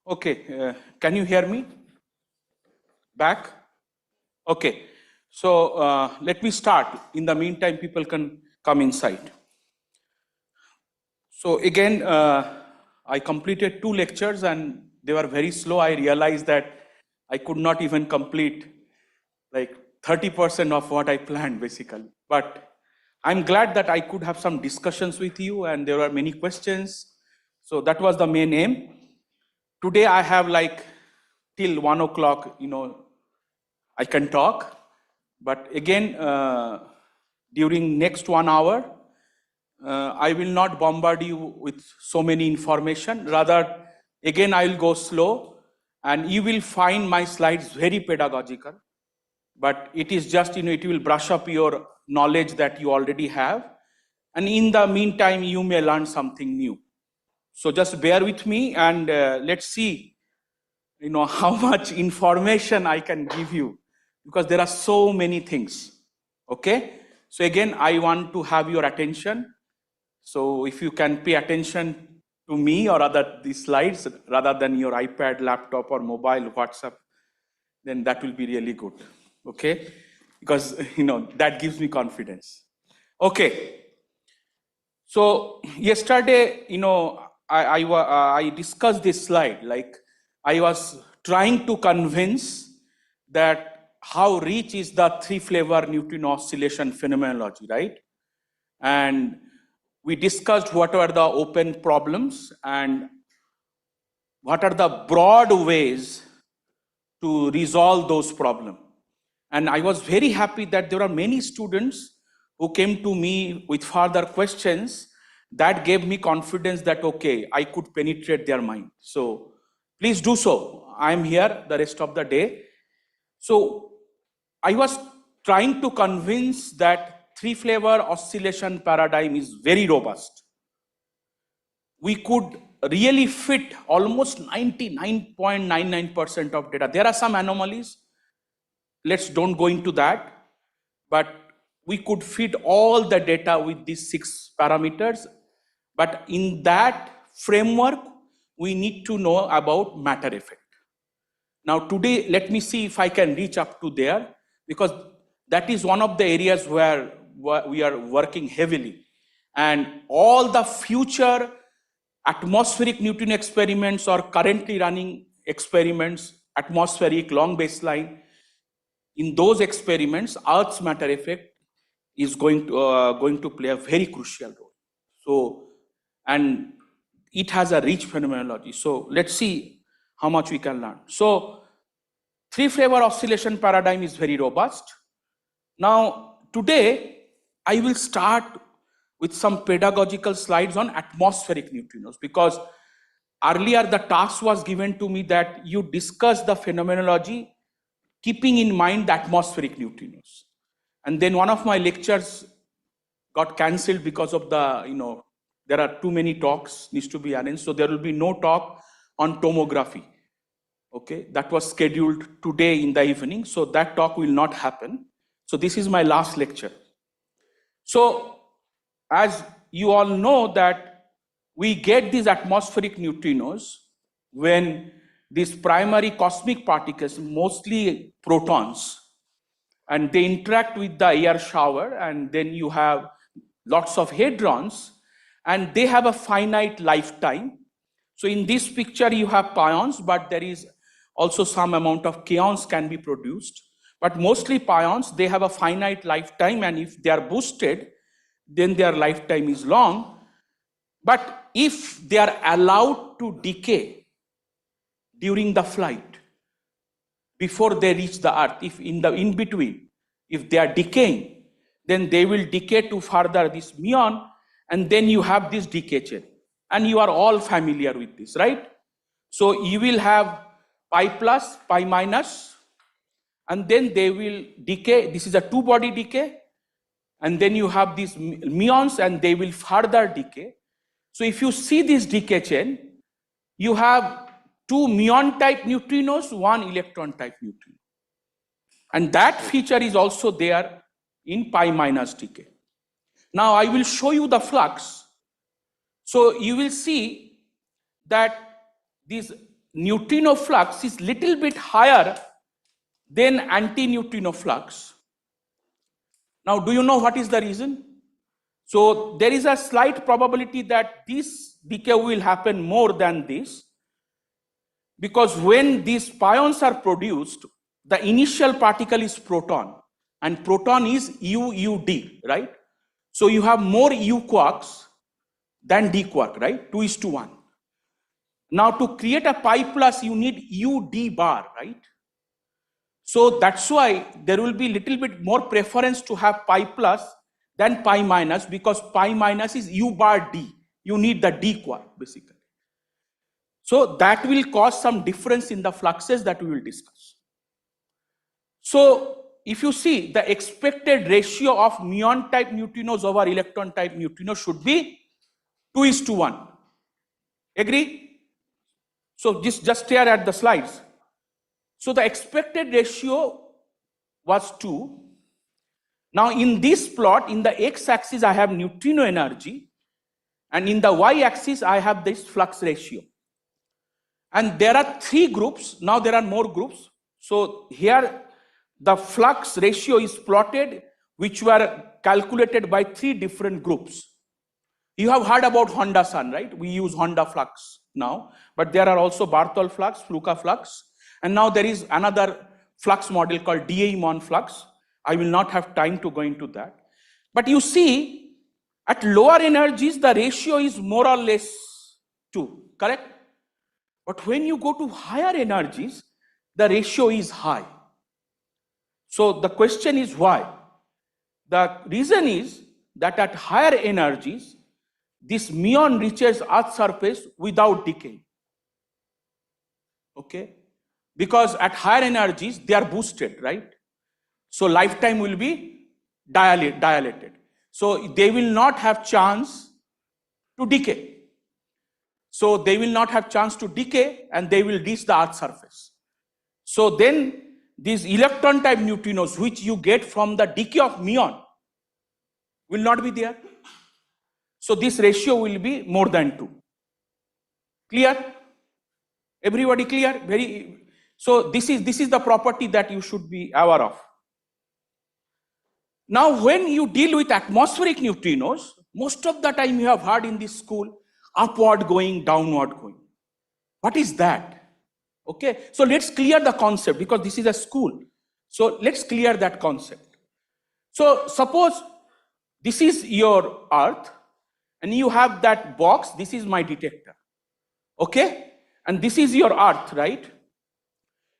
Okay, can you hear me? Back? Okay, so let me start. In the meantime, people can come inside. So again, I completed 2 lectures and they were very slow. I realized that I could not even complete like 30% of what I planned basically. But I'm glad that I could have some discussions with you and there were many questions. So that was the main aim. Today I have like till 1 o'clock, I can talk. But again, during next 1 hour, I will not bombard you with so many information. Rather, again, I will go slow and you will find my slides very pedagogical. But it is just, it will brush up your knowledge that you already have. And in the meantime, you may learn something new. So just bear with me and let's see, how much information I can give you, because there are so many things. Okay. So again, I want to have your attention. So if you can pay attention to me or these slides rather than your iPad, laptop or mobile, WhatsApp, then that will be really good. Okay. Because, that gives me confidence. Okay. So yesterday, I discussed this slide, like I was trying to convince that how rich is the 3-flavor neutrino oscillation phenomenology, right? And we discussed what are the open problems and what are the broad ways to resolve those problems. And I was very happy that there are many students who came to me with further questions that gave me confidence that, okay, I could penetrate their mind. So please do so. I'm here the rest of the day. So I was trying to convince that 3-flavor oscillation paradigm is very robust. We could really fit almost 99.99% of data. There are some anomalies. Let's don't go into that. But we could fit all the data with these 6 parameters. But in that framework, we need to know about matter effect. Now today, let me see if I can reach up to there, because that is one of the areas where we are working heavily. And all the future atmospheric neutrino experiments or currently running experiments, atmospheric long baseline, in those experiments, Earth's matter effect is going to play a very crucial role. So, and it has a rich phenomenology. So let's see how much we can learn. So 3-flavor oscillation paradigm is very robust. Now today I will start with some pedagogical slides on atmospheric neutrinos, because earlier the task was given to me that you discuss the phenomenology keeping in mind the atmospheric neutrinos. And then one of my lectures got cancelled because of the, there are too many talks needs to be arranged. So there will be no talk on tomography. Okay, that was scheduled today in the evening. So that talk will not happen. So this is my last lecture. So as you all know that we get these atmospheric neutrinos when these primary cosmic particles, mostly protons, and they interact with the air shower, and then you have lots of hadrons, and they have a finite lifetime. So in this picture you have pions, but there is also some amount of kaons can be produced. But mostly pions, they have a finite lifetime, and if they are boosted, then their lifetime is long. But if they are allowed to decay during the flight, before they reach the Earth, if in between, if they are decaying, then they will decay to further this muon, and then you have this decay chain. And you are all familiar with this, right? So you will have pi plus, pi minus, and then they will decay. This is a 2-body decay. And then you have these muons, and they will further decay. So if you see this decay chain, you have 2 muon type neutrinos, 1 electron type neutrino. And that feature is also there in pi minus decay. Now I will show you the flux. So you will see that this neutrino flux is little bit higher than anti-neutrino flux. Now, do you know what is the reason? So there is a slight probability that this decay will happen more than this, because when these pions are produced, the initial particle is proton, and proton is UUD, right? So you have more U quarks than D quark, right? 2:1. Now to create a pi plus, you need UD bar, right? So that's why there will be little bit more preference to have pi plus than pi minus, because pi minus is U bar D. You need the D quark basically. So that will cause some difference in the fluxes that we will discuss. So if you see, the expected ratio of muon type neutrinos over electron type neutrinos should be 2:1. Agree? So just stare at the slides. So the expected ratio was 2. Now in this plot, in the x-axis I have neutrino energy, and in the y-axis I have this flux ratio. And there are 3 groups, now there are more groups. So here the flux ratio is plotted, which were calculated by 3 different groups. You have heard about Honda Sun, right? We use Honda flux now, but there are also Bartol flux, Fluka flux, and now there is another flux model called Dighe flux. I will not have time to go into that. But you see, at lower energies, the ratio is more or less 2, correct? But when you go to higher energies, the ratio is high. So the question is why? The reason is that at higher energies, this muon reaches Earth's surface without decay. Okay? Because at higher energies, they are boosted, right? So lifetime will be dilated. So they will not have chance to decay. So they will not have chance to decay, and they will reach the Earth's surface. So then these electron type neutrinos, which you get from the decay of muon, will not be there. So this ratio will be more than 2. Clear? Everybody clear? So this is the property that you should be aware of. Now when you deal with atmospheric neutrinos, most of the time you have heard in this school, upward going, downward going. What is that? Okay, so let's clear the concept, because this is a school. So let's clear that concept. So suppose this is your Earth, and you have that box, this is my detector. Okay, and this is your Earth, right?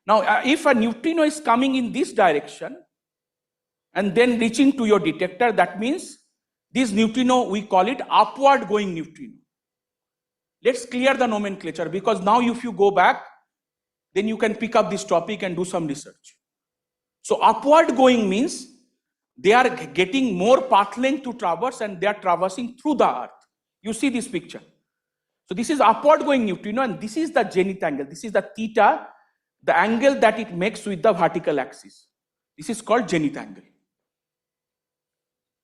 Now if a neutrino is coming in this direction and then reaching to your detector, that means this neutrino, we call it upward going neutrino. Let's clear the nomenclature, because now if you go back, then you can pick up this topic and do some research. So upward going means they are getting more path length to traverse, and they are traversing through the Earth. You see this picture. So this is upward going neutrino, and this is the zenith angle. This is the theta, the angle that it makes with the vertical axis. This is called zenith angle.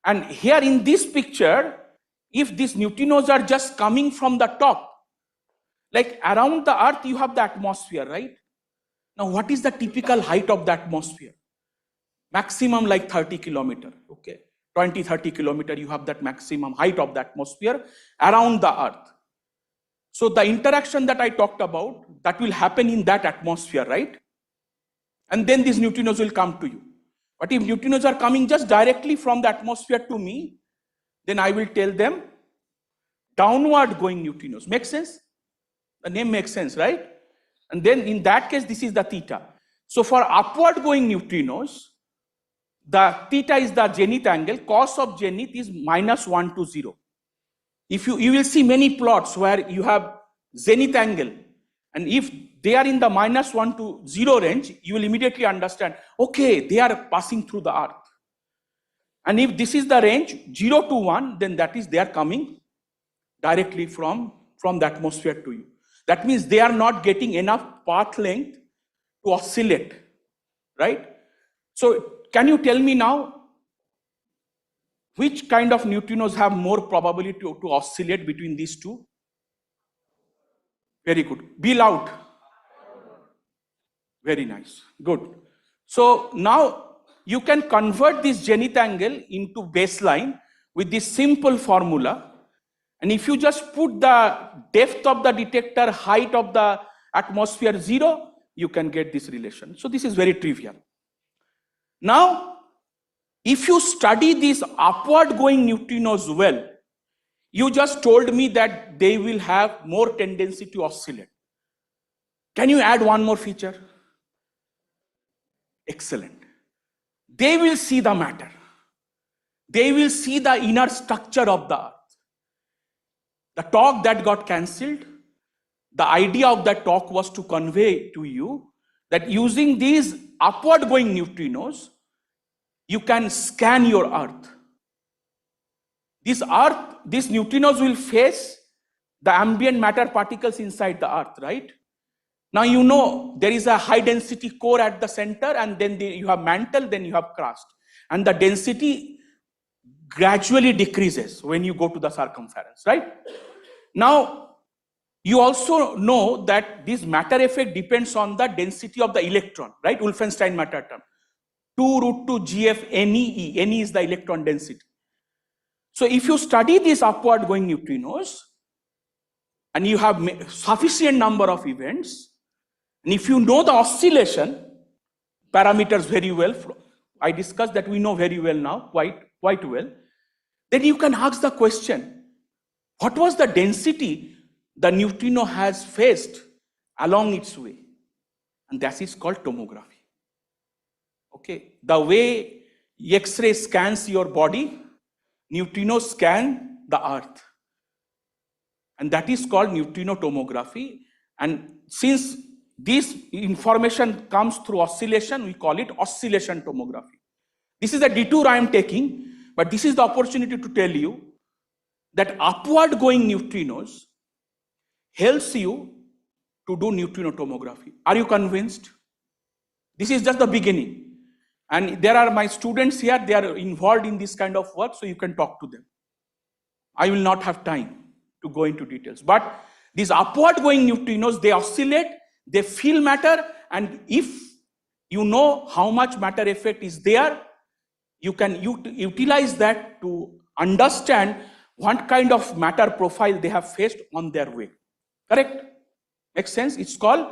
And here in this picture, if these neutrinos are just coming from the top, like around the Earth you have the atmosphere, right? Now what is the typical height of the atmosphere? Maximum like 30 kilometer, okay? 20-30 kilometer, you have that maximum height of the atmosphere around the Earth. So the interaction that I talked about, that will happen in that atmosphere, right? And then these neutrinos will come to you. But if neutrinos are coming just directly from the atmosphere to me, then I will tell them downward going neutrinos. Make sense? The name makes sense, right? And then in that case, this is the theta. So for upward going neutrinos, the theta is the zenith angle. Cos of zenith is -1 to 0. If you will see many plots where you have zenith angle, and if they are in the -1 to 0 range, you will immediately understand, okay, they are passing through the Earth. And if this is the range 0 to 1, then that is they are coming directly from the atmosphere to you. That means they are not getting enough path length to oscillate, right? So can you tell me now, which kind of neutrinos have more probability to oscillate between these two? Very good. Be loud. Very nice. Good. So now you can convert this zenith angle into baseline with this simple formula. And if you just put the depth of the detector, height of the atmosphere 0, you can get this relation. So this is very trivial. Now, if you study these upward going neutrinos well, you just told me that they will have more tendency to oscillate. Can you add one more feature? Excellent. They will see the matter. They will see the inner structure of the earth. The talk that got cancelled, the idea of that talk was to convey to you that using these upward going neutrinos, you can scan your earth. These neutrinos will face the ambient matter particles inside the earth, right? Now you know there is a high density core at the center, and then you have mantle, then you have crust. And the density gradually decreases when you go to the circumference, right? Now, you also know that this matter effect depends on the density of the electron, right? Wolfenstein matter term. 2 root 2 GF NE. NE is the electron density. So if you study these upward going neutrinos, and you have sufficient number of events, and if you know the oscillation parameters very well, I discussed that we know very well now, quite well, then you can ask the question, what was the density the neutrino has faced along its way? And that is called tomography. Okay, the way X-ray scans your body, neutrinos scan the earth. And that is called neutrino tomography. And since this information comes through oscillation, we call it oscillation tomography. This is a detour I am taking, but this is the opportunity to tell you that upward going neutrinos helps you to do neutrino tomography. Are you convinced? This is just the beginning. And there are my students here, they are involved in this kind of work, so you can talk to them. I will not have time to go into details. But these upward going neutrinos, they oscillate, they feel matter, and if you know how much matter effect is there, you can utilize that to understand what kind of matter profile they have faced on their way. Correct? Makes sense? It's called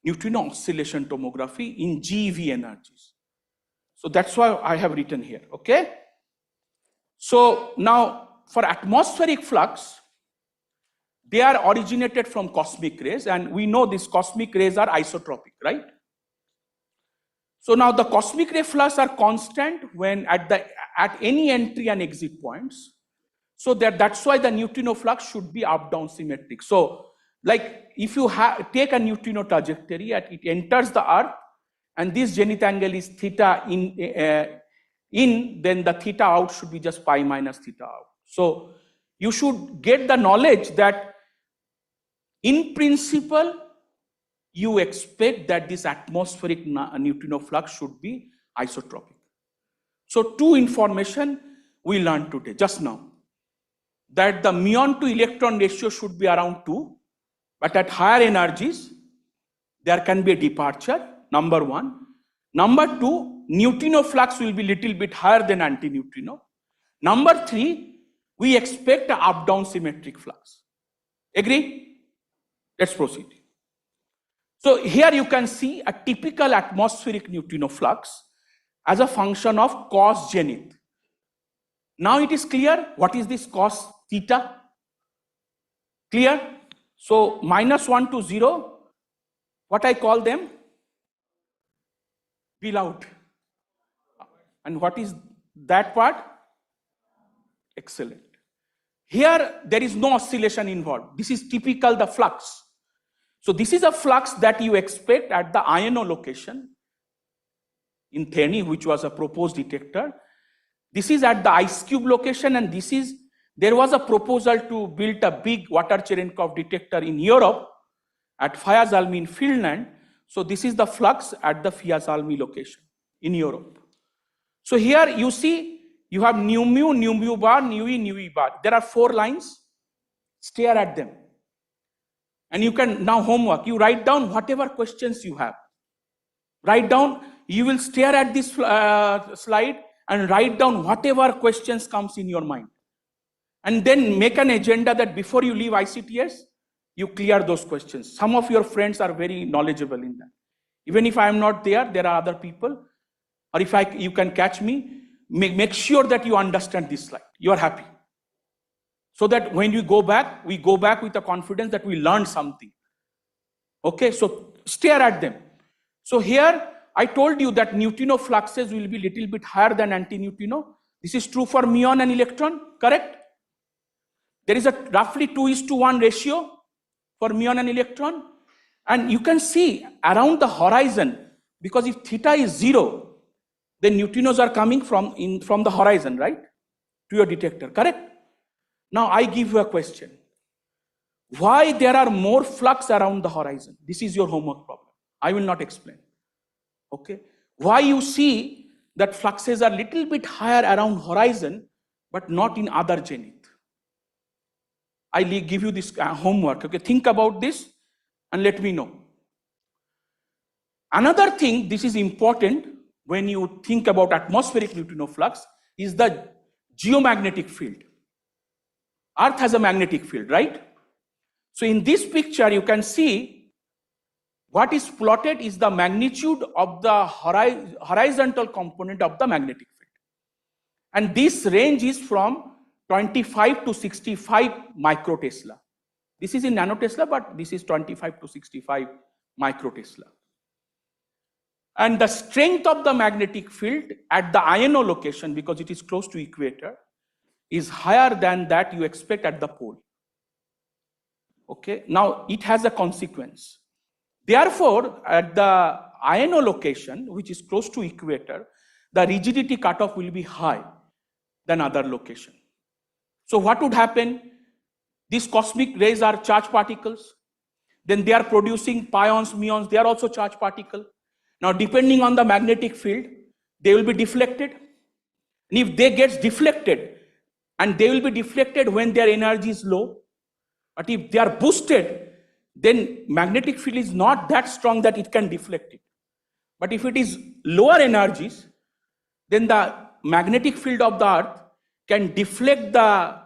neutrino oscillation tomography in GeV energies. So that's why I have written here, okay? So now for atmospheric flux, they are originated from cosmic rays, and we know these cosmic rays are isotropic, right? So now the cosmic ray flux are constant when at any entry and exit points. So that's why the neutrino flux should be up-down symmetric. So like if you take a neutrino trajectory, it enters the earth, and this zenith angle is theta in, then the theta out should be just pi minus theta out. So you should get the knowledge that in principle, you expect that this atmospheric neutrino flux should be isotropic. So two information we learned today, just now, that the muon to electron ratio should be around 2, but at higher energies, there can be a departure, number one. Number two, neutrino flux will be little bit higher than antineutrino. Number three, we expect an up-down symmetric flux. Agree? Let's proceed. So here you can see a typical atmospheric neutrino flux as a function of cos zenith. Now it is clear what is this cos theta? Clear? So -1 to 0, what I call them? Be loud. And what is that part? Excellent. Here there is no oscillation involved. This is typical the flux. So this is a flux that you expect at the iono location in Theni, which was a proposed detector. This is at the ice cube location, and there was a proposal to build a big water Cherenkov detector in Europe at Fayazalmi in Finland. So this is the flux at the Fayazalmi location in Europe. So here you see you have nu mu bar, nu e bar. There are 4 lines. Stare at them. And you can now homework. You write down whatever questions you have. Write down, you will stare at this slide and write down whatever questions comes in your mind. And then make an agenda that before you leave ICTS, you clear those questions. Some of your friends are very knowledgeable in that. Even if I am not there, there are other people. Or if you can catch me, make sure that you understand this slide. You are happy. So that when we go back with the confidence that we learned something. Okay, so stare at them. So here, I told you that neutrino fluxes will be little bit higher than antineutrino. This is true for muon and electron, correct? There is a roughly 2:1 ratio for muon and electron. And you can see around the horizon, because if theta is 0, then neutrinos are coming from the horizon, right? To your detector, correct? Now I give you a question. Why there are more flux around the horizon? This is your homework problem. I will not explain. Okay? Why you see that fluxes are little bit higher around horizon, but not in other zenith? I give you this homework. Okay, think about this and let me know. Another thing, this is important when you think about atmospheric neutrino flux, is the geomagnetic field. Earth has a magnetic field, right? So in this picture, you can see what is plotted is the magnitude of the horizontal component of the magnetic field. And this range is from 25 to 65 microtesla. This is in nanotesla, but this is 25 to 65 microtesla. And the strength of the magnetic field at the iono location, because it is close to equator, is higher than that you expect at the pole. Okay, now it has a consequence. Therefore, at the iono location, which is close to equator, the rigidity cutoff will be high than other location. So what would happen? These cosmic rays are charged particles. Then they are producing pions, muons, they are also charged particles. Now, depending on the magnetic field, they will be deflected. And if they get deflected, and they will be deflected when their energy is low, but if they are boosted, then magnetic field is not that strong that it can deflect it. But if it is lower energies, then the magnetic field of the Earth can deflect the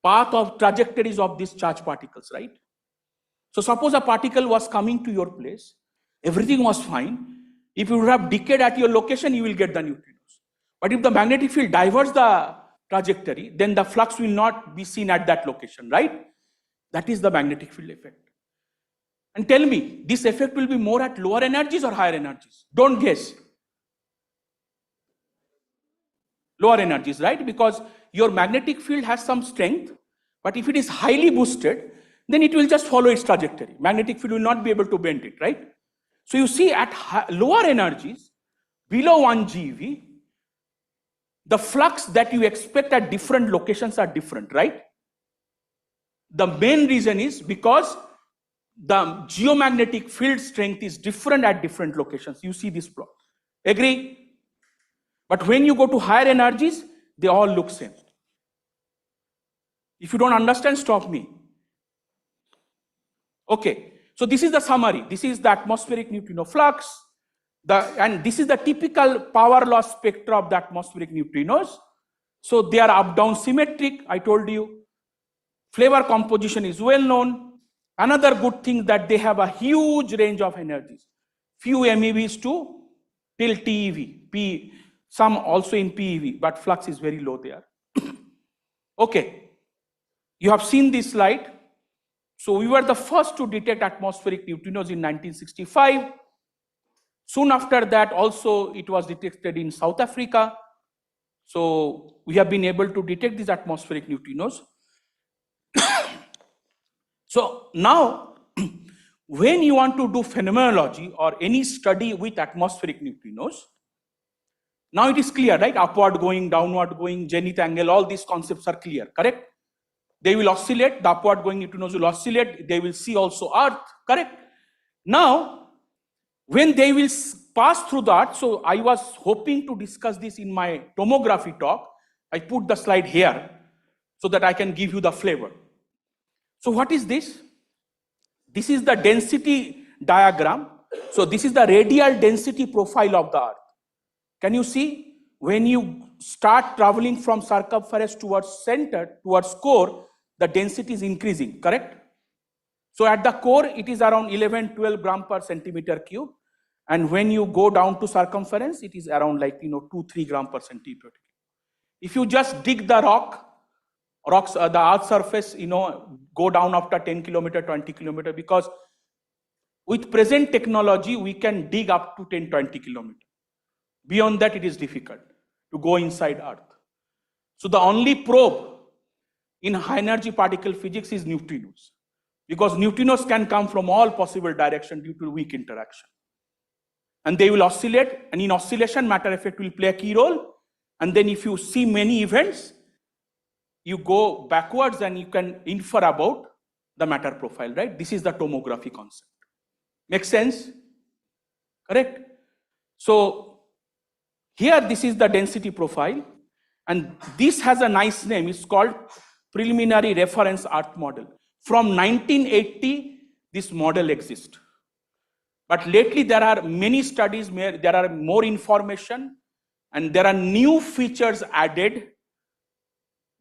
path of trajectories of these charged particles, right? So suppose a particle was coming to your place, everything was fine. If you would have decayed at your location, you will get the neutrinos. But if the magnetic field diverts the trajectory, then the flux will not be seen at that location, right? That is the magnetic field effect. And tell me, this effect will be more at lower energies or higher energies? Don't guess. Lower energies, right? Because your magnetic field has some strength, but if it is highly boosted, then it will just follow its trajectory. Magnetic field will not be able to bend it, right? So you see at lower energies, below 1 GeV, the flux that you expect at different locations are different, right? The main reason is because the geomagnetic field strength is different at different locations. You see this plot. Agree? But when you go to higher energies, they all look same. If you don't understand, stop me. Okay, so this is the summary. This is the atmospheric neutrino flux. And this is the typical power loss spectra of the atmospheric neutrinos. So they are up-down symmetric, I told you. Flavor composition is well known. Another good thing that they have a huge range of energies. Few MeVs to till TeV, some also in PeV, but flux is very low there. Okay, you have seen this slide. So we were the first to detect atmospheric neutrinos in 1965. Soon after that, also it was detected in South Africa. So we have been able to detect these atmospheric neutrinos. So now, when you want to do phenomenology or any study with atmospheric neutrinos, now it is clear, right? Upward going, downward going, zenith angle, all these concepts are clear, correct? They will oscillate, the upward going neutrinos will oscillate, they will see also Earth, correct? Now, when they will pass through the Earth, so I was hoping to discuss this in my tomography talk. I put the slide here so that I can give you the flavor. So what is this? This is the density diagram So this is the radial density profile of the Earth. Can you see? When you start traveling from circumference towards center, towards core, the density is increasing, correct? So at the core, it is around 11-12 gram per centimeter cube. And when you go down to circumference, it is around like, 2-3 gram per centimeter cube. If you just dig the rocks, the earth surface, go down after 10 kilometer, 20 kilometer, because with present technology, we can dig up to 10-20 kilometers. Beyond that, it is difficult to go inside Earth. So the only probe in high energy particle physics is neutrinos, because neutrinos can come from all possible directions due to weak interaction. And they will oscillate, and in oscillation, matter effect will play a key role. And then if you see many events, you go backwards and you can infer about the matter profile, right? This is the tomography concept. Makes sense? Correct? So here, this is the density profile, and this has a nice name. It's called Preliminary Reference Earth Model. From 1980, this model exists. But lately, there are many studies where there are more information, and there are new features added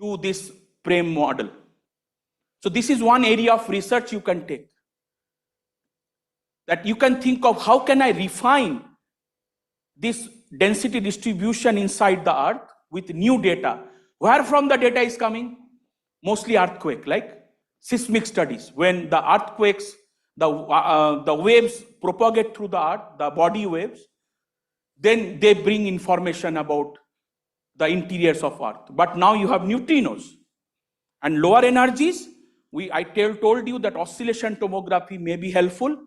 to this frame model. So this is one area of research you can take. That you can think of, how can I refine this density distribution inside the Earth with new data? Where from the data is coming? Mostly earthquake, like seismic studies. When the earthquakes, the waves propagate through the Earth, the body waves, then they bring information about the interiors of Earth. But now you have neutrinos and lower energies. I told you that oscillation tomography may be helpful,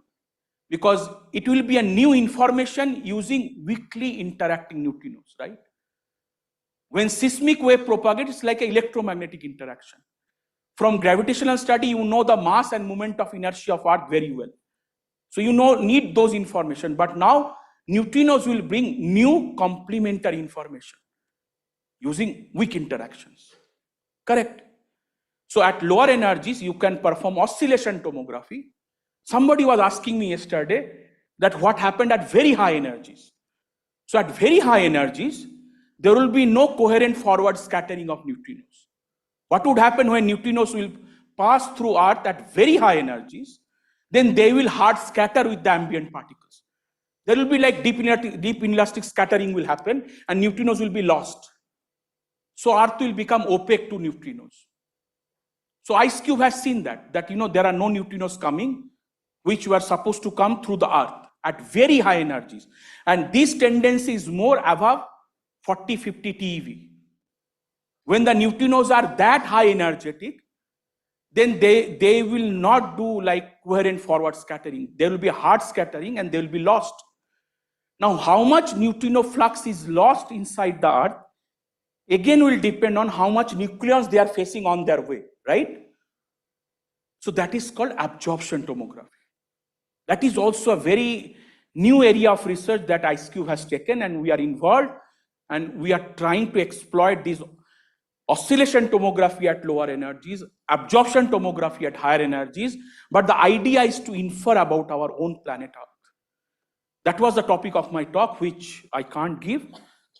because it will be a new information using weakly interacting neutrinos, right? When seismic wave propagates, it's like an electromagnetic interaction. From gravitational study, you know the mass and moment of inertia of Earth very well. So you need those information. But now neutrinos will bring new complementary information using weak interactions. Correct? So at lower energies, you can perform oscillation tomography. Somebody was asking me yesterday that what happened at very high energies. So at very high energies, there will be no coherent forward scattering of neutrinos. What would happen when neutrinos will pass through Earth at very high energies? Then they will hard scatter with the ambient particles. There will be like deep inelastic scattering will happen, and neutrinos will be lost. So Earth will become opaque to neutrinos. So IceCube has seen that there are no neutrinos coming, which were supposed to come through the Earth at very high energies. And this tendency is more above 40-50 TeV. When the neutrinos are that high energetic, then they will not do like coherent forward scattering. There will be hard scattering and they will be lost. Now, how much neutrino flux is lost inside the Earth, again will depend on how much nucleons they are facing on their way, right? So that is called absorption tomography. That is also a very new area of research that IceCube has taken, and we are involved, and we are trying to exploit this oscillation tomography at lower energies, absorption tomography at higher energies, but the idea is to infer about our own planet Earth. That was the topic of my talk, which I can't give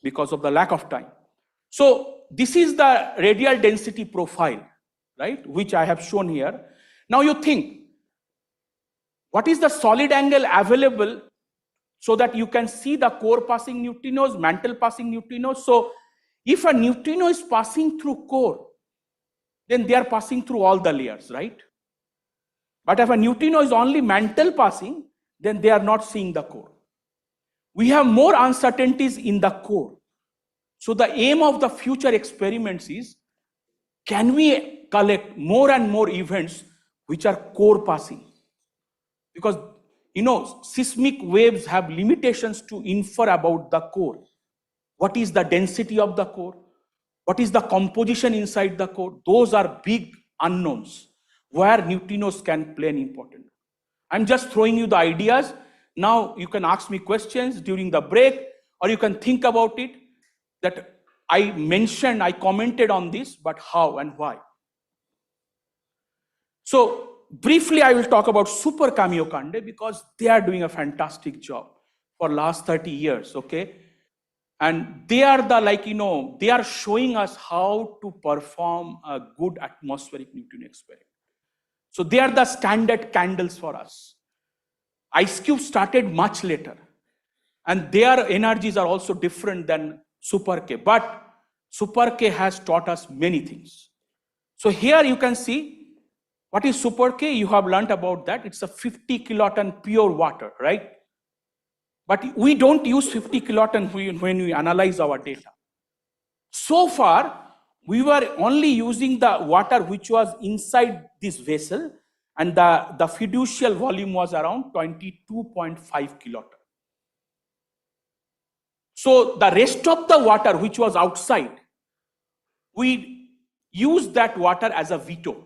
because of the lack of time. So this is the radial density profile, right, which I have shown here. Now you think, what is the solid angle available so that you can see the core passing neutrinos, mantle passing neutrinos? So if a neutrino is passing through core, then they are passing through all the layers, right? But if a neutrino is only mantle passing, then they are not seeing the core. We have more uncertainties in the core. So the aim of the future experiments is, can we collect more and more events which are core passing? Because seismic waves have limitations to infer about the core. What is the density of the core? What is the composition inside the core? Those are big unknowns where neutrinos can play an important role. I'm just throwing you the ideas. Now you can ask me questions during the break, or you can think about it, that I commented on this, but how and why? So briefly, I will talk about Super Kamiokande because they are doing a fantastic job for last 30 years, okay? And they are they are showing us how to perform a good atmospheric neutrino experiment. So they are the standard candles for us. Ice Cube started much later, and their energies are also different than Super K. But Super K has taught us many things. So here you can see what is Super K. You have learned about that. It's a 50 kiloton pure water, right? But we don't use 50 kiloton when we analyze our data. So far, we were only using the water which was inside this vessel, and the fiducial volume was around 22.5 kiloton. So the rest of the water which was outside, we use that water as a veto.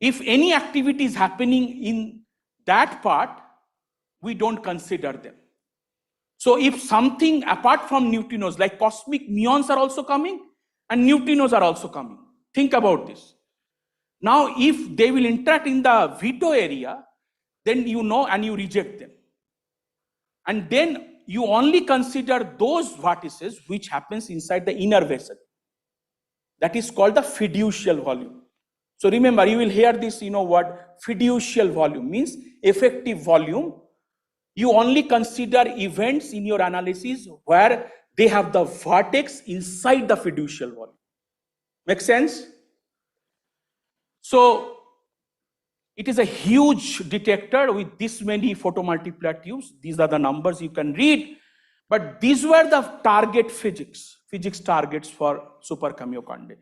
If any activity is happening in that part, we don't consider them. So if something apart from neutrinos, like cosmic muons are also coming and neutrinos are also coming. Think about this. Now, if they will interact in the veto area, then you know and you reject them. And then you only consider those vortices which happens inside the inner vessel. That is called the fiducial volume. So remember, you will hear this, word fiducial volume means effective volume. You only consider events in your analysis where they have the vortex inside the fiducial volume. Make sense? So it is a huge detector with this many photomultiplier tubes. These are the numbers you can read. But these were the target physics targets for Super Kamiokande.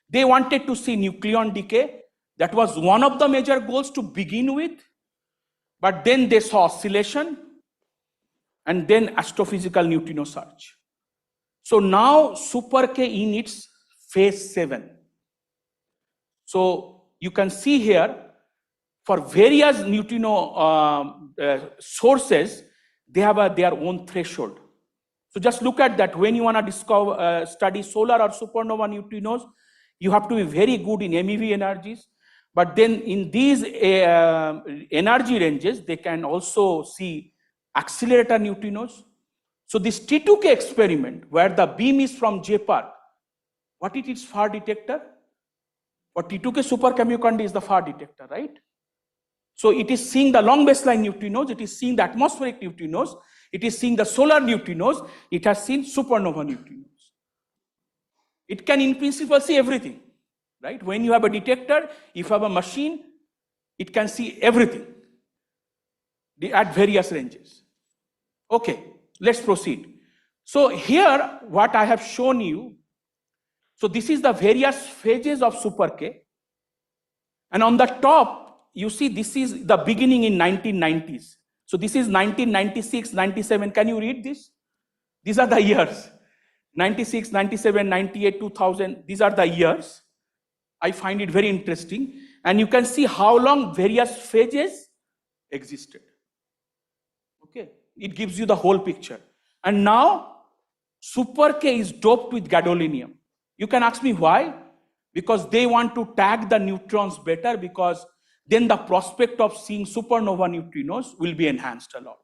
They wanted to see nucleon decay. That was one of the major goals to begin with. But then they saw oscillation and then astrophysical neutrino search. So now Super K in its phase 7. So you can see here for various neutrino sources, they have their own threshold. So just look at that. When you want to discover, study solar or supernova neutrinos, you have to be very good in MeV energies. But then in these energy ranges, they can also see accelerator neutrinos. So this T2K experiment, where the beam is from J park, what it is far detector? For T2K Super Kamiokande is the far detector, right? So it is seeing the long baseline neutrinos, it is seeing the atmospheric neutrinos, it is seeing the solar neutrinos, it has seen supernova neutrinos. It can in principle see everything, right? When you have a detector, if you have a machine, it can see everything at various ranges. Okay, let's proceed. So here, what I have shown you, so this is the various phases of Super K. And on the top, you see this is the beginning in 1990s. So this is 1996, 97. Can you read this? These are the years. 96, 97, 98, 2000. These are the years. I find it very interesting. And you can see how long various phases existed. Okay. It gives you the whole picture. And now, Super K is doped with gadolinium. You can ask me why? Because they want to tag the neutrons better, because then the prospect of seeing supernova neutrinos will be enhanced a lot.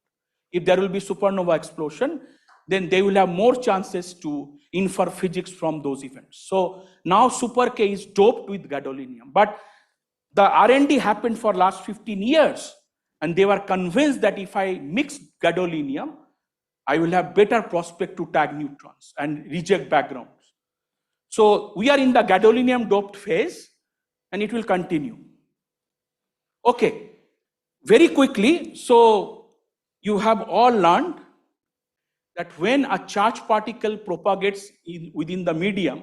If there will be supernova explosion, then they will have more chances to infer physics from those events. So now Super K is doped with gadolinium. But the R&D happened for last 15 years, and they were convinced that if I mix gadolinium, I will have better prospect to tag neutrons and reject backgrounds. So we are in the gadolinium doped phase, and it will continue. Okay, very quickly, so you have all learned that when a charged particle propagates within the medium,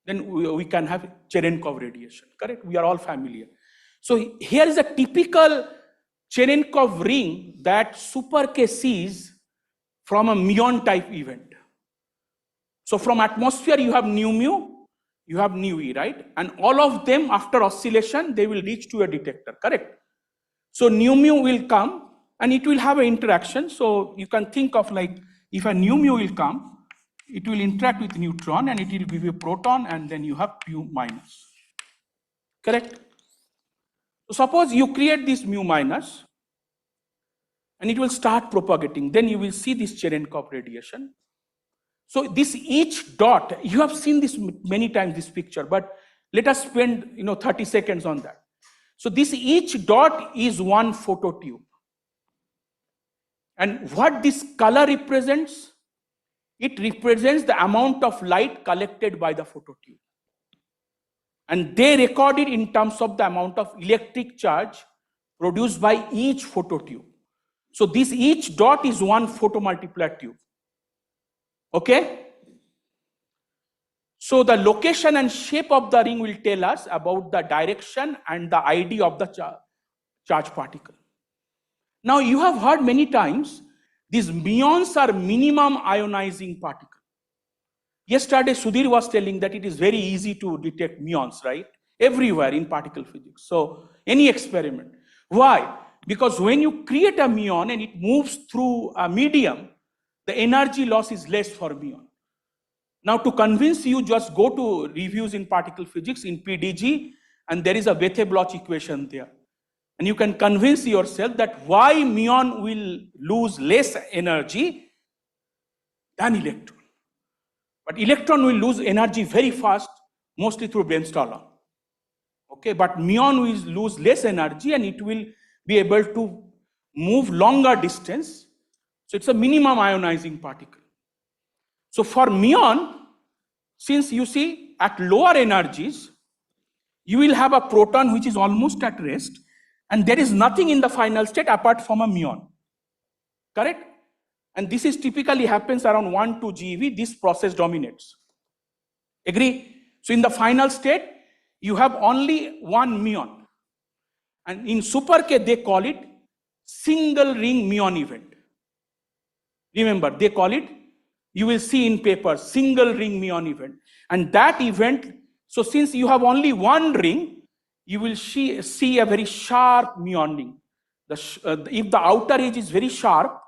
then we can have Cherenkov radiation, correct? We are all familiar. So here is a typical Cherenkov ring that Super K sees from a muon type event. So from atmosphere, you have nu mu, you have nu e, right? And all of them after oscillation, they will reach to a detector, correct? So nu mu will come and it will have an interaction. So you can think of like, if a nu mu will come, it will interact with neutron and it will give you a proton, and then you have Q minus. Correct? So suppose you create this mu minus, and it will start propagating. Then you will see this Cherenkov radiation. So this each dot, you have seen this many times, this picture, but let us spend 30 seconds on that. So this each dot is one phototube. And what this color represents? It represents the amount of light collected by the phototube. And they record it in terms of the amount of electric charge produced by each phototube. So this each dot is one photomultiplier tube. Okay? So the location and shape of the ring will tell us about the direction and the ID of the charge particle. Now you have heard many times, these muons are minimum ionizing particle. Yesterday Sudhir was telling that it is very easy to detect muons, right? Everywhere in particle physics. So any experiment. Why? Because when you create a muon and it moves through a medium, the energy loss is less for muon. Now to convince you, just go to reviews in particle physics in PDG, and there is a Bethe-Bloch equation there. And you can convince yourself that why muon will lose less energy than electron. But electron will lose energy very fast, mostly through bremsstrahlung. Okay, but muon will lose less energy and it will be able to move longer distance. So it's a minimum ionizing particle. So for muon, since you see at lower energies, you will have a proton which is almost at rest, and there is nothing in the final state apart from a muon. Correct? And this is typically happens around 1 to GeV, this process dominates. Agree? So in the final state, you have only one muon. And in super K, they call it single ring muon event. Remember, they call it, you will see in papers, single ring muon event. And that event, so since you have only one ring, you will see a very sharp muoning. If the outer edge is very sharp,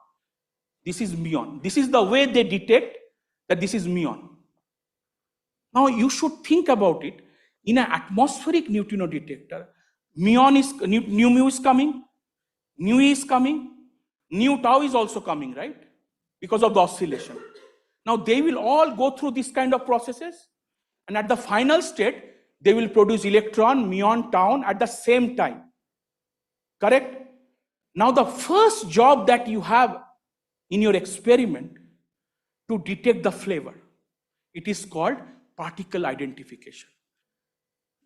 this is muon. This is the way they detect that this is muon. Now you should think about it. In an atmospheric neutrino detector, muon is, nu mu is coming, nu is coming, nu tau is also coming, right? Because of the oscillation. Now they will all go through this kind of processes, and at the final state, they will produce electron, muon, tau at the same time. Correct? Now the first job that you have in your experiment to detect the flavor, it is called particle identification.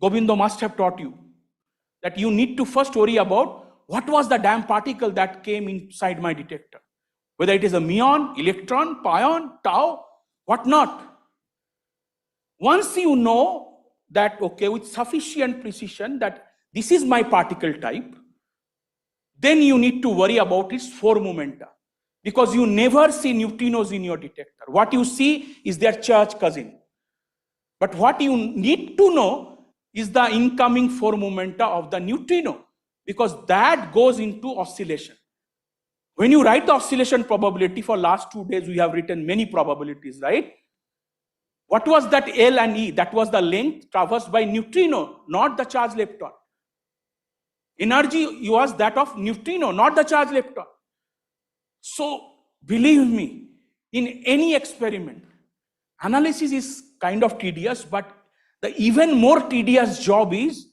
Govindo must have taught you that you need to first worry about what was the damn particle that came inside my detector. Whether it is a muon, electron, pion, tau, what not. Once you know that, okay, with sufficient precision that this is my particle type, then you need to worry about its four momenta. Because you never see neutrinos in your detector. What you see is their charge cousin. But what you need to know is the incoming four momenta of the neutrino, because that goes into oscillation. When you write the oscillation probability, for last 2 days we have written many probabilities, right? What was that L and E? That was the length traversed by neutrino, not the charged lepton. Energy was that of neutrino, not the charged lepton. So believe me, in any experiment, analysis is kind of tedious, but the even more tedious job is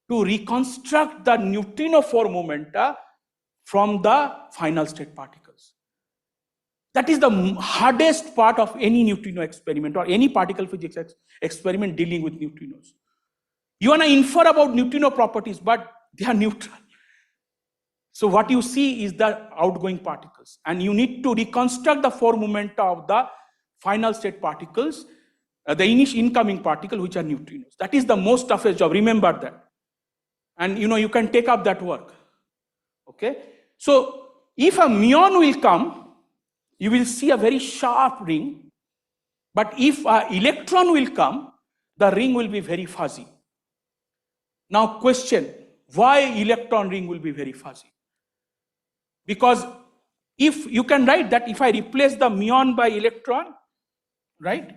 to reconstruct the neutrino four momenta from the final state particles. That is the hardest part of any neutrino experiment or any particle physics experiment dealing with neutrinos. You want to infer about neutrino properties, but they are neutral. So what you see is the outgoing particles, and you need to reconstruct the four momenta of the final state particles, the incoming particle, which are neutrinos. That is the most toughest job. Remember that. And you can take up that work. Okay. So if a muon will come, you will see a very sharp ring. But if an electron will come, the ring will be very fuzzy. Now question, why electron ring will be very fuzzy? Because if you can write that if I replace the muon by electron, right?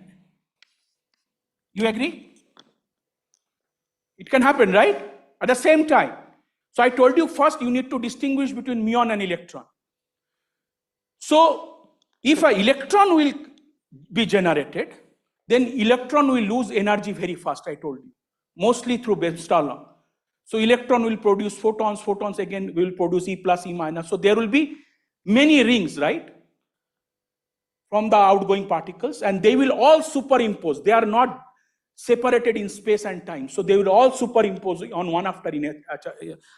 You agree? It can happen, right? At the same time. So I told you first you need to distinguish between muon and electron. So if an electron will be generated, then electron will lose energy very fast, I told you, mostly through Webster law. So electron will produce photons, photons again will produce E plus, E minus. So there will be many rings, right, from the outgoing particles, and they will all superimpose. They are not separated in space and time. So they will all superimpose on one after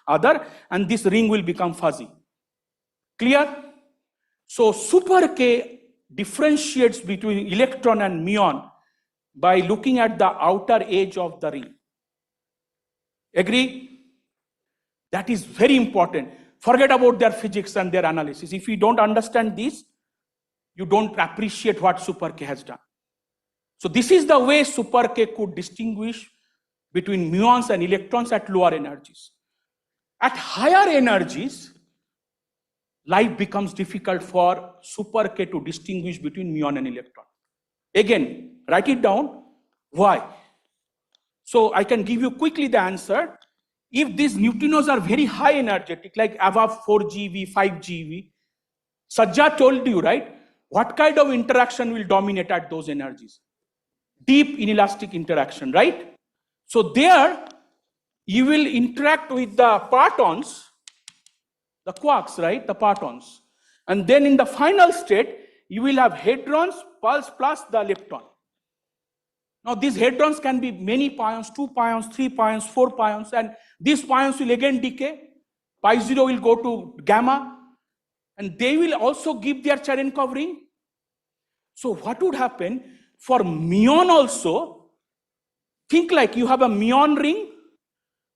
other, and this ring will become fuzzy. Clear? So super K differentiates between electron and muon by looking at the outer edge of the ring. Agree? That is very important. Forget about their physics and their analysis. If you don't understand this, you don't appreciate what super K has done. So this is the way super K could distinguish between muons and electrons at lower energies. At higher energies, life becomes difficult for super K to distinguish between muon and electron. Again, write it down. Why? So I can give you quickly the answer. If these neutrinos are very high energetic, like above 4 GeV, 5 GeV, Sajja told you, right? What kind of interaction will dominate at those energies? Deep inelastic interaction, right? So there, you will interact with the partons, the quarks, right? The partons. And then in the final state, you will have hadrons, pulse plus the lepton. Now these hadrons can be many pions, 2 pions, 3 pions, 4 pions, and these pions will again decay. Pi 0 will go to gamma, and they will also give their Cherenkov ring. So what would happen for muon also? Think like you have a muon ring,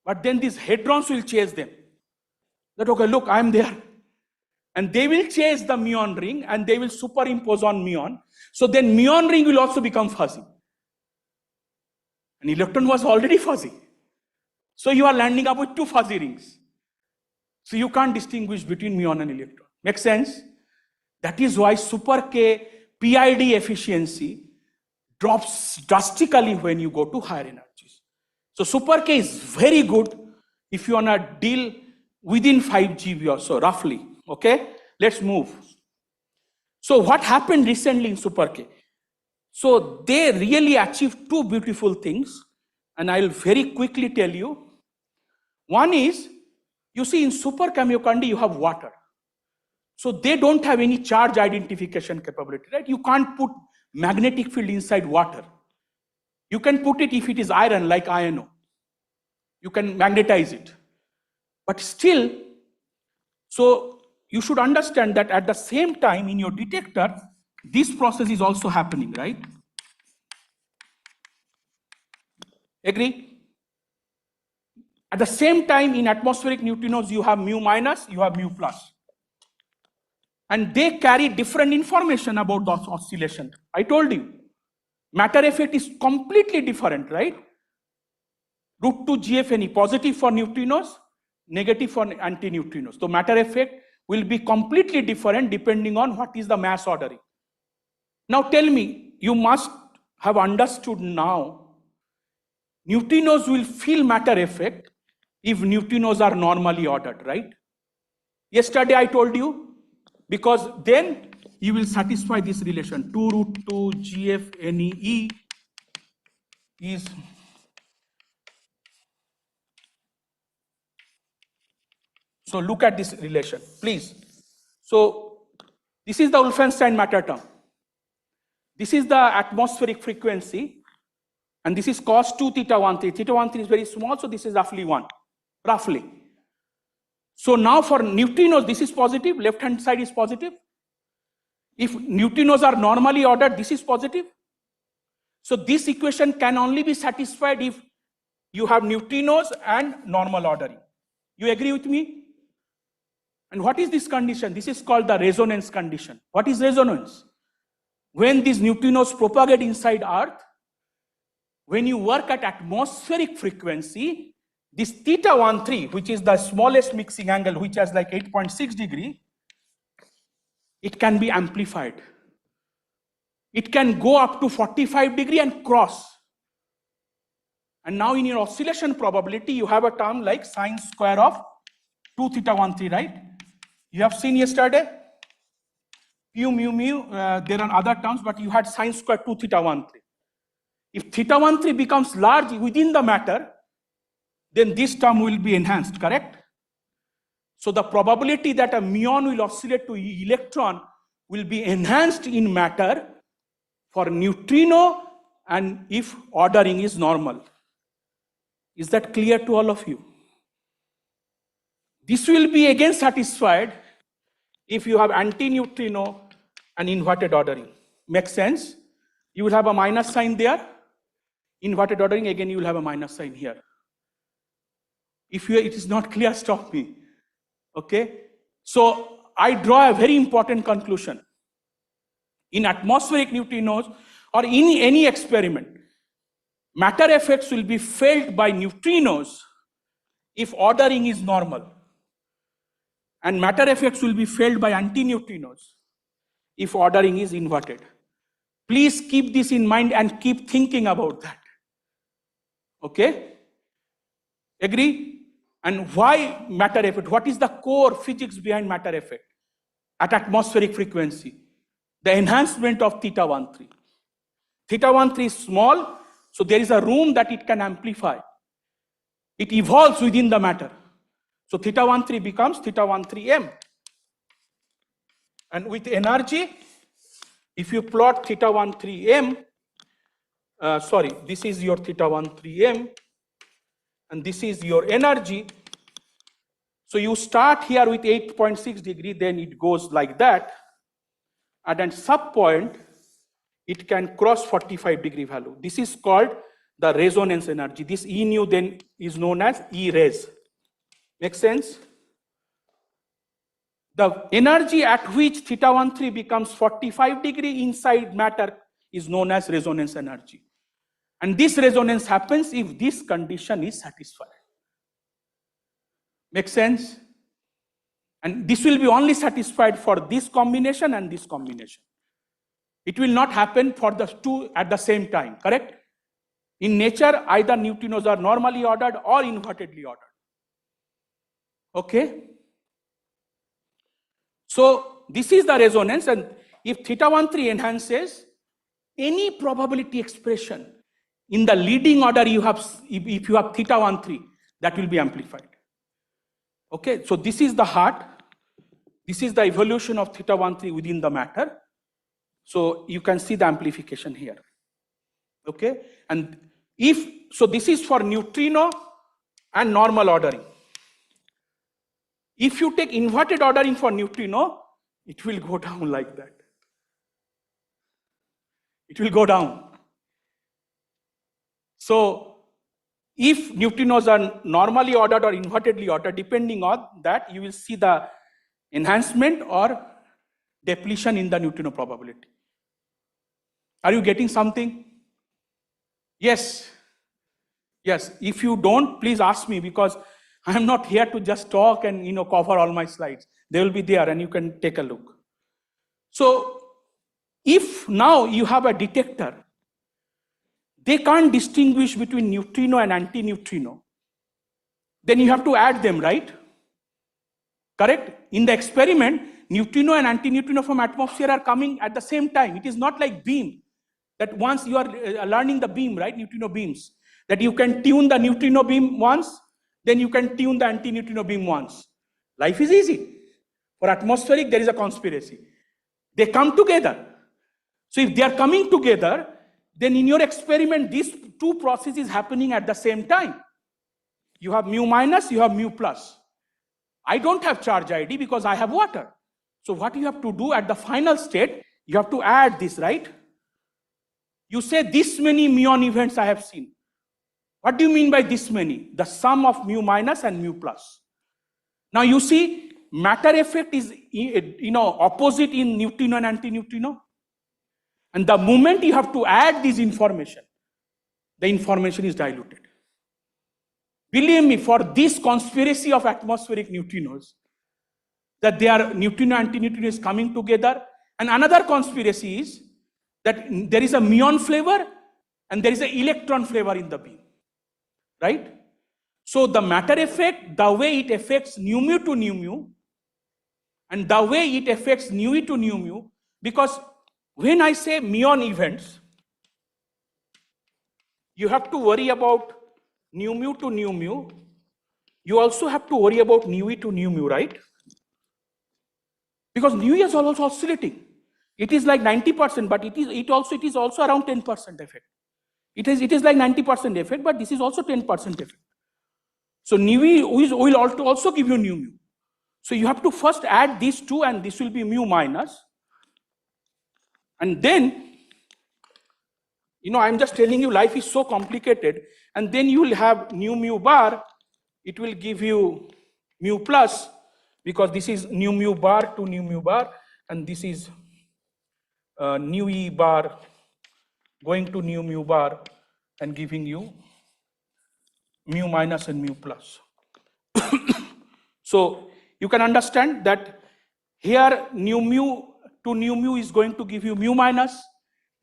but then these hadrons will chase them. That, okay, look, I'm there. And they will chase the muon ring and they will superimpose on muon. So then muon ring will also become fuzzy. An electron was already fuzzy. So you are landing up with 2 fuzzy rings. So you can't distinguish between muon and electron. Make sense? That is why super K PID efficiency drops drastically when you go to higher energies. So super K is very good if you want to deal within 5 GeV or so, roughly. Okay? Let's move. So what happened recently in super K? So they really achieved 2 beautiful things, and I will very quickly tell you. One is, you see in super Kamiokande you have water. So they don't have any charge identification capability, right? You can't put magnetic field inside water. You can put it if it is iron, like iron. You can magnetize it. But still, so you should understand that at the same time in your detector, this process is also happening, right? Agree? At the same time, in atmospheric neutrinos, you have mu minus, you have mu plus. And they carry different information about the oscillation. I told you, matter effect is completely different, right? Root 2 GFNE, positive for neutrinos, negative for antineutrinos. So matter effect will be completely different depending on what is the mass ordering. Now tell me, you must have understood now, neutrinos will feel matter effect if neutrinos are normally ordered, right? Yesterday I told you, because then you will satisfy this relation. 2 root 2 GFNE is so look at this relation, please. So this is the Wolfenstein matter term. This is the atmospheric frequency, and this is cos 2 theta 1 3. Theta 1 3 is very small, so this is roughly 1, roughly. So now for neutrinos, this is positive, left hand side is positive. If neutrinos are normally ordered, this is positive. So this equation can only be satisfied if you have neutrinos and normal ordering. You agree with me? And what is this condition? This is called the resonance condition. What is resonance? When these neutrinos propagate inside Earth, when you work at atmospheric frequency, this theta 1 3, which is the smallest mixing angle, which has like 8.6 degree, it can be amplified. It can go up to 45 degree and cross. And now in your oscillation probability, you have a term like sine square of 2 theta 1 3, right? You have seen yesterday, mu mu mu, there are other terms, but you had sine square 2 theta 1 3. If theta 1 3 becomes large within the matter, then this term will be enhanced, correct? So the probability that a muon will oscillate to electron will be enhanced in matter for neutrino and if ordering is normal. Is that clear to all of you? This will be again satisfied if you have anti-neutrino and inverted ordering. Makes sense? You will have a minus sign there. Inverted ordering, again you will have a minus sign here. If it is not clear, stop me. Okay? So I draw a very important conclusion. In atmospheric neutrinos or in any experiment, matter effects will be felt by neutrinos if ordering is normal. And matter effects will be felt by antineutrinos if ordering is inverted. Please keep this in mind and keep thinking about that. Okay? Agree? And why matter effect? What is the core physics behind matter effect at atmospheric frequency? The enhancement of theta 1 3. Theta 1 3 is small, so there is a room that it can amplify. It evolves within the matter. So theta 1 3 becomes theta 1 3 m. And with energy, if you plot theta 1 3 m, this is your theta 1 3 m, and this is your energy. So you start here with 8.6 degree, then it goes like that. And at some point, it can cross 45 degree value. This is called the resonance energy. This E nu then is known as E res. Make sense? The energy at which theta 1 3 becomes 45 degree inside matter is known as resonance energy. And this resonance happens if this condition is satisfied. Make sense? And this will be only satisfied for this combination and this combination. It will not happen for the two at the same time, correct? In nature, either neutrinos are normally ordered or invertedly ordered. Okay? So this is the resonance, and if theta 1 3 enhances, any probability expression in the leading order you have, if you have theta 1 3, that will be amplified. Okay, so this is the heart. This is the evolution of theta 1 3 within the matter. So you can see the amplification here. Okay, and so this is for neutrino and normal ordering. If you take inverted ordering for neutrino, it will go down like that. It will go down. So if neutrinos are normally ordered or invertedly ordered, depending on that, you will see the enhancement or depletion in the neutrino probability. Are you getting something? Yes. Yes. If you don't, please ask me, because I am not here to just talk and cover all my slides. They will be there and you can take a look. So if now you have a detector, they can't distinguish between neutrino and antineutrino. Then you have to add them, right? Correct? In the experiment, neutrino and antineutrino from atmosphere are coming at the same time. It is not like beam, that once you are learning the beam, right? Neutrino beams, that you can tune the neutrino beam once, then you can tune the antineutrino beam once. Life is easy. For atmospheric, there is a conspiracy. They come together. So if they are coming together, then in your experiment, these two processes happening at the same time. You have mu minus, you have mu plus. I don't have charge ID because I have water. So what you have to do at the final state, you have to add this, right? You say this many muon events I have seen. What do you mean by this many? The sum of mu minus and mu plus. Now you see, matter effect is opposite in neutrino and antineutrino. And the moment you have to add this information, the information is diluted. Believe me, for this conspiracy of atmospheric neutrinos, that they are neutrino and antineutrinos coming together, and another conspiracy is that there is a muon flavor and there is an electron flavor in the beam, right? So the matter effect, the way it affects nu mu to nu mu, and the way it affects nu e to nu mu, because when I say muon events, you have to worry about nu mu to nu mu. You also have to worry about nu e to nu mu, right? Because nu e is also oscillating. It is like 90%, but it is also around 10% effect. It is like 90% effect, but this is also 10% effect. So nu e will also give you nu mu. So you have to first add these two, and this will be mu minus. And then, I'm just telling you, life is so complicated. And then you will have nu mu bar. It will give you mu plus, because this is nu mu bar to nu mu bar, and this is nu e bar going to nu mu bar and giving you mu minus and mu plus. So you can understand that here nu mu to nu mu is going to give you mu minus,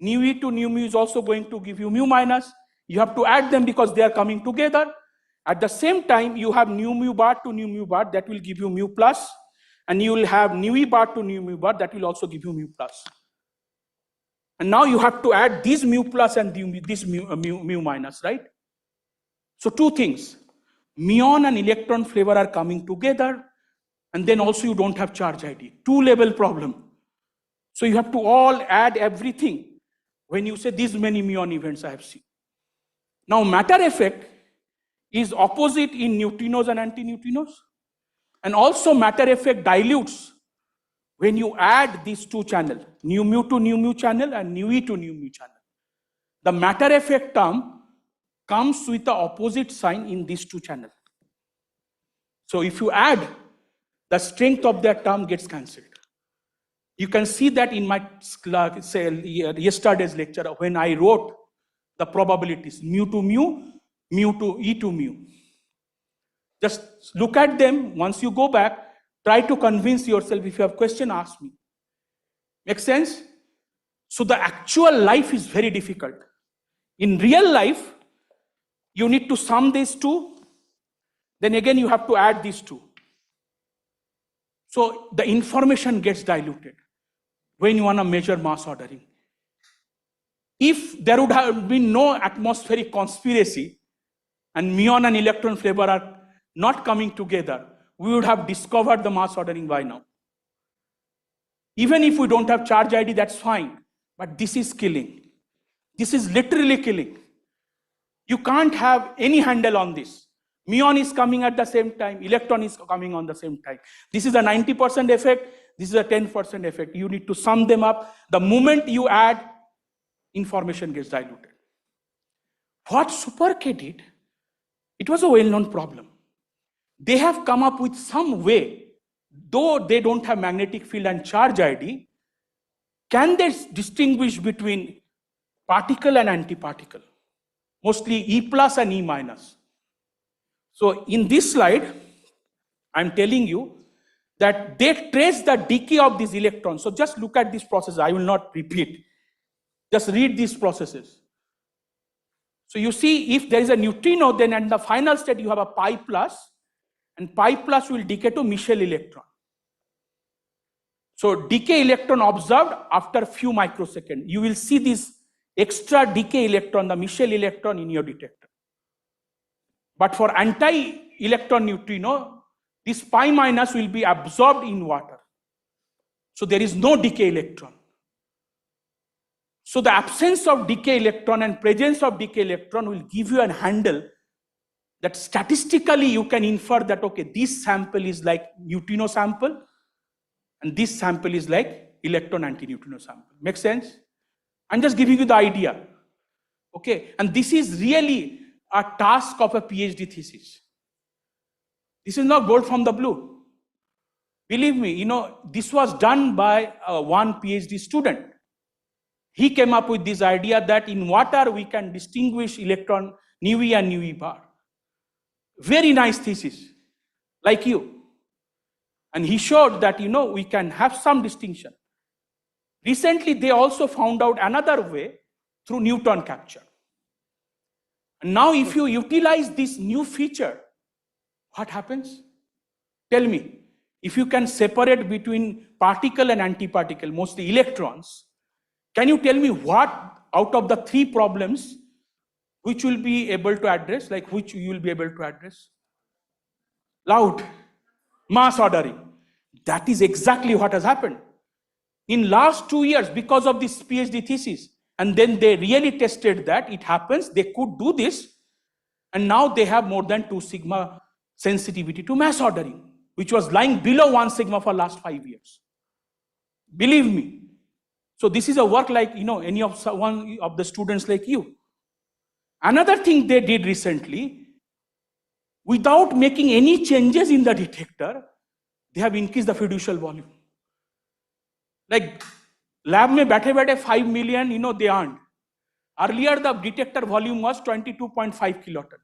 nu e to nu mu is also going to give you mu minus. You have to add them because they are coming together. At the same time, you have nu mu bar to nu mu bar, that will give you mu plus, and you will have nu e bar to nu mu bar, that will also give you mu plus. And now you have to add this mu plus and this mu minus, right? So two things, muon and electron flavor are coming together, and then also you don't have charge ID, two-level problem. So you have to all add everything when you say these many muon events I have seen. Now matter effect is opposite in neutrinos and antineutrinos, and also matter effect dilutes when you add these two channels, nu mu to nu mu channel and nu e to nu mu channel. The matter effect term comes with the opposite sign in these two channels. So if you add, the strength of that term gets cancelled. You can see that in my yesterday's lecture when I wrote the probabilities, mu to mu, mu to e to mu. Just look at them. Once you go back, try to convince yourself. If you have question, ask me. Make sense? So the actual life is very difficult. In real life, you need to sum these two. Then again, you have to add these two. So the information gets diluted when you want to measure mass ordering. If there would have been no atmospheric conspiracy and muon and electron flavor are not coming together, we would have discovered the mass ordering by now. Even if we don't have charge ID, that's fine. But this is killing. This is literally killing. You can't have any handle on this. Muon is coming at the same time, electron is coming on the same time. This is a 90% effect, this is a 10% effect. You need to sum them up. The moment you add, information gets diluted. What Super-K did, it was a well-known problem. They have come up with some way, though they don't have magnetic field and charge ID, can they distinguish between particle and antiparticle? Mostly E plus and E minus. So in this slide, I'm telling you that they trace the decay of these electrons. So just look at this process. I will not repeat. Just read these processes. So you see, if there is a neutrino, then at the final state you have a pi plus, and pi plus will decay to Michel electron. So decay electron observed after few microseconds. You will see this extra decay electron, the Michel electron in your detector. But for anti-electron neutrino, this pi minus will be absorbed in water. So there is no decay electron. So the absence of decay electron and presence of decay electron will give you a handle that statistically you can infer that, okay, this sample is like neutrino sample and this sample is like electron antineutrino sample. Make sense? I'm just giving you the idea. Okay, and this is really a task of a PhD thesis. This is not gold from the blue. Believe me, this was done by one PhD student. He came up with this idea that in water we can distinguish electron nu e and nu e bar. Very nice thesis, like you. And he showed that we can have some distinction. Recently, they also found out another way through neutron capture. And now if you utilize this new feature, What happens? Tell me, if you can separate between particle and antiparticle, mostly electrons, can you tell me what out of the three problems which will be able to address, like which you will be able to address? Loud. Mass ordering. That is exactly what has happened. In last 2 years, because of this PhD thesis, and then they really tested that it happens, they could do this, and now they have more than 2 sigma sensitivity to mass ordering, which was lying below 1 sigma for last 5 years. Believe me. So this is a work like, any of one of the students like you. Another thing they did recently, without making any changes in the detector, they have increased the fiducial volume. Like lab mein baithe 5 million, they earned. Earlier the detector volume was 22.5 kiloton.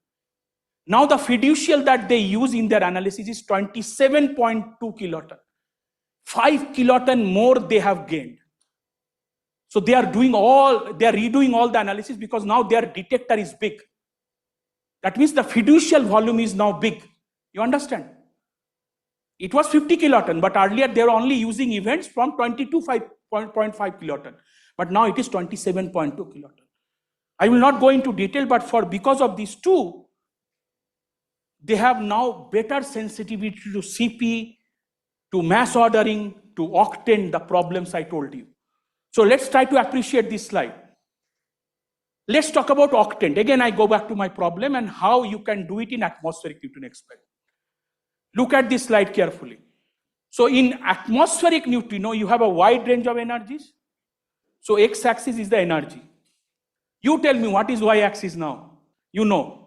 Now the fiducial that they use in their analysis is 27.2 kiloton. 5 kiloton more they have gained. So they are redoing all the analysis because now their detector is big. That means the fiducial volume is now big. You understand? It was 50 kiloton, but earlier they were only using events from 22.5 kiloton. But now it is 27.2 kiloton. I will not go into detail, but because of these two, they have now better sensitivity to CP, to mass ordering, to octane, the problems I told you. So let's try to appreciate this slide. Let's talk about octane. Again, I go back to my problem and how you can do it in atmospheric Newton experiment. Look at this slide carefully. So in atmospheric neutrino, you have a wide range of energies. So x-axis is the energy. You tell me what is y-axis now? You know.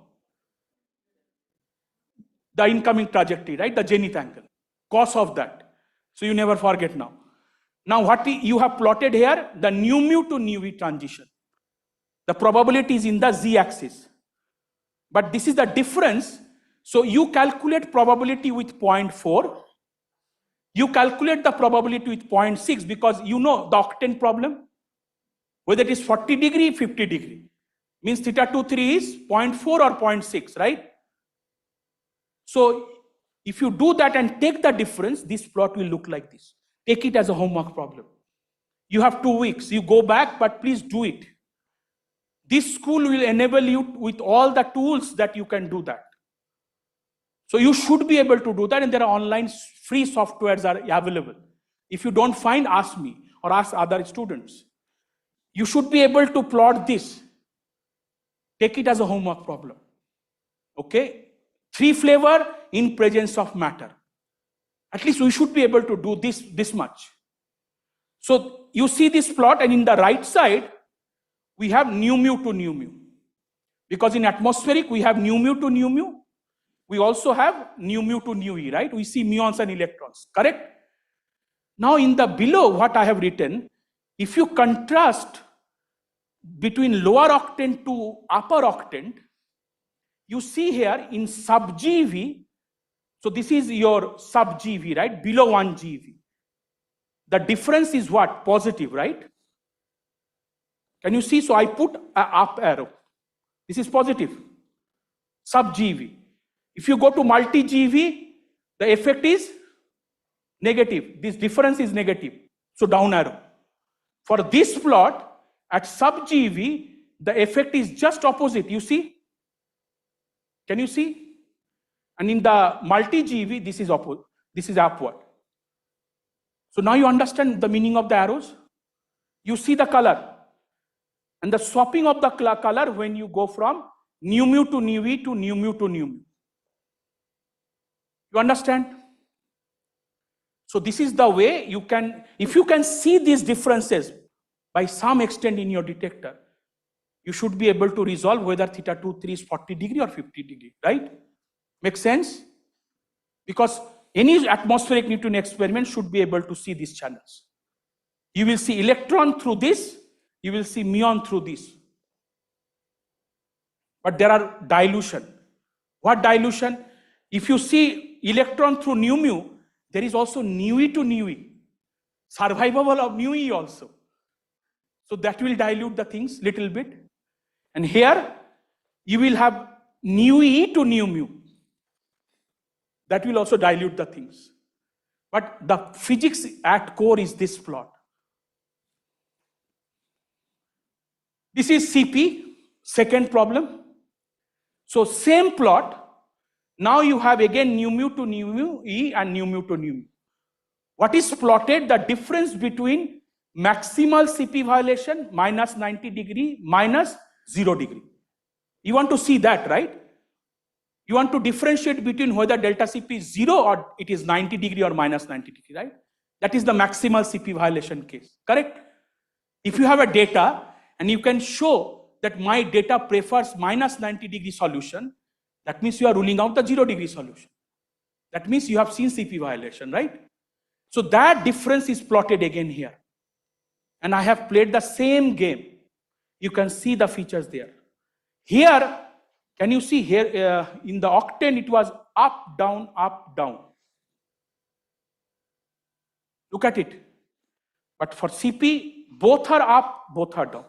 The incoming trajectory, right? The zenith angle. Cos of that. So you never forget now. Now what you have plotted here, the nu mu to nu e transition. The probability is in the z-axis. But this is the difference. So you calculate probability with 0.4. You calculate the probability with 0.6 because you know the octane problem. Whether it is 40 degree, 50 degree. Means theta 23 is 0.4 or 0.6, right? So if you do that and take the difference, this plot will look like this. Take it as a homework problem. You have 2 weeks. You go back, but please do it. This school will enable you with all the tools that you can do that. So you should be able to do that, and there are online free softwares are available. If you don't find, ask me or ask other students. You should be able to plot this. Take it as a homework problem. Okay? 3 flavor in presence of matter. At least we should be able to do this much. So you see this plot, and in the right side, we have nu mu to nu mu. Because in atmospheric, we have nu mu to nu mu. We also have nu mu to nu e, right? We see muons and electrons, correct? Now in the below, what I have written, if you contrast between lower octane to upper octane, you see here in sub GeV, so this is your sub GeV, right? Below 1 GeV. The difference is what? Positive, right? Can you see? So I put an up arrow. This is positive. Sub GeV. If you go to multi GeV, the effect is negative. This difference is negative. So down arrow. For this plot, at sub GeV, the effect is just opposite. You see? Can you see? And in the multi GeV, this is opposite. This is upward. So now you understand the meaning of the arrows. You see the color. And the swapping of the color when you go from nu mu to nu e to nu mu to nu mu. You understand? So this is the way you can, if you can see these differences by some extent in your detector, you should be able to resolve whether theta 23 is 40 degree or 50 degree, right? Make sense? Because any atmospheric Newton experiment should be able to see these channels. You will see electron through this, you will see muon through this. But there are dilution. What dilution? If you see electron through nu mu, there is also nu e to nu e. Survivable of nu e also. So that will dilute the things little bit. And here you will have nu e to nu mu. That will also dilute the things. But the physics at core is this plot. This is CP, second problem. So same plot. Now you have again nu mu to nu mu E and nu mu to nu mu. What is plotted? The difference between maximal CP violation minus 90 degree minus 0 degree. You want to see that, right? You want to differentiate between whether delta CP is 0 or it is 90 degree or minus 90 degree, right? That is the maximal CP violation case, correct? If you have a data and you can show that my data prefers minus 90 degree solution, that means you are ruling out the 0 degree solution. That means you have seen CP violation, right? So that difference is plotted again here. And I have played the same game. You can see the features there. Here, can you see here in the octane it was up, down, up, down. Look at it. But for CP, both are up, both are down.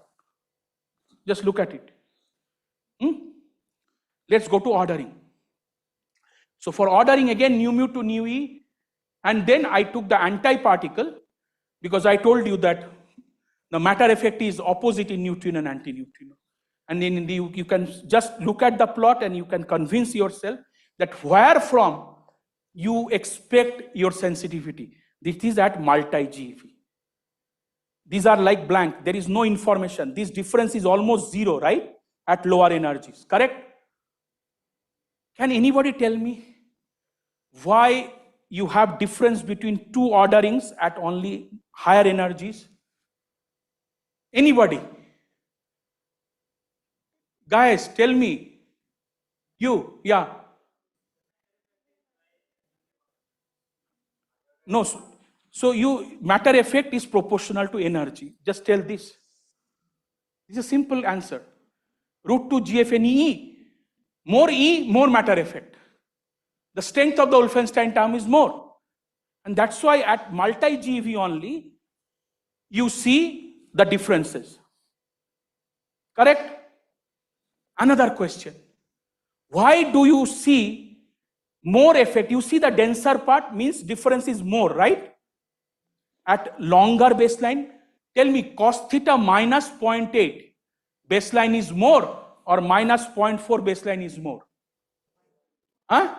Just look at it. Let's go to ordering. So for ordering again, nu mu to nu E, and then I took the anti-particle because I told you that the matter effect is opposite in neutrino and anti-neutrino. And then you can just look at the plot and you can convince yourself that where from you expect your sensitivity. This is at multi-GeV. These are like blank. There is no information. This difference is almost 0, right? At lower energies, correct? Can anybody tell me why you have difference between two orderings at only higher energies? Anybody? Guys, tell me. You, yeah. No, so you matter effect is proportional to energy. Just tell this. It's a simple answer. Root 2 GFNE. More E, more matter effect. The strength of the Wolfenstein term is more. And that's why at multi-GeV only, you see the differences. Correct? Another question. Why do you see more effect? You see the denser part means difference is more, right? At longer baseline, tell me cos theta minus 0.8 baseline is more or minus 0.4 baseline is more? Huh?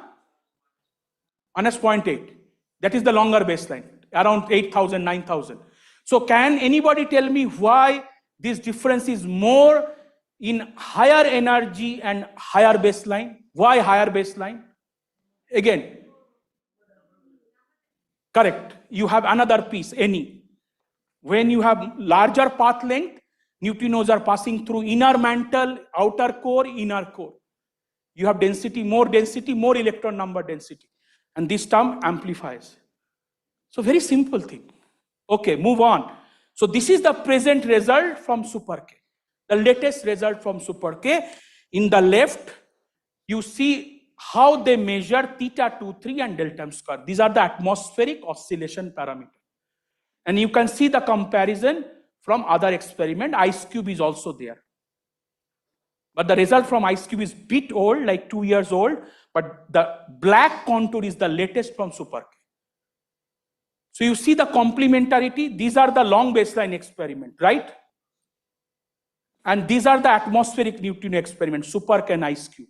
Minus 0.8. That is the longer baseline, around 8,000, 9,000. So can anybody tell me why this difference is more in higher energy and higher baseline? Why higher baseline? Again, correct. You have another piece, NE. When you have larger path length, neutrinos are passing through inner mantle, outer core, inner core. You have density, more electron number density. And this term amplifies. So very simple thing. Okay, move on. So this is the present result from Super K. The latest result from Super K. In the left, you see how they measure theta 23 and delta m square. These are the atmospheric oscillation parameters. And you can see the comparison from other experiment. Ice cube is also there. But the result from ice cube is bit old, like 2 years old. But the black contour is the latest from Super K. So you see the complementarity. These are the long baseline experiment, right? And these are the atmospheric neutrino experiment, Super K and ice cube.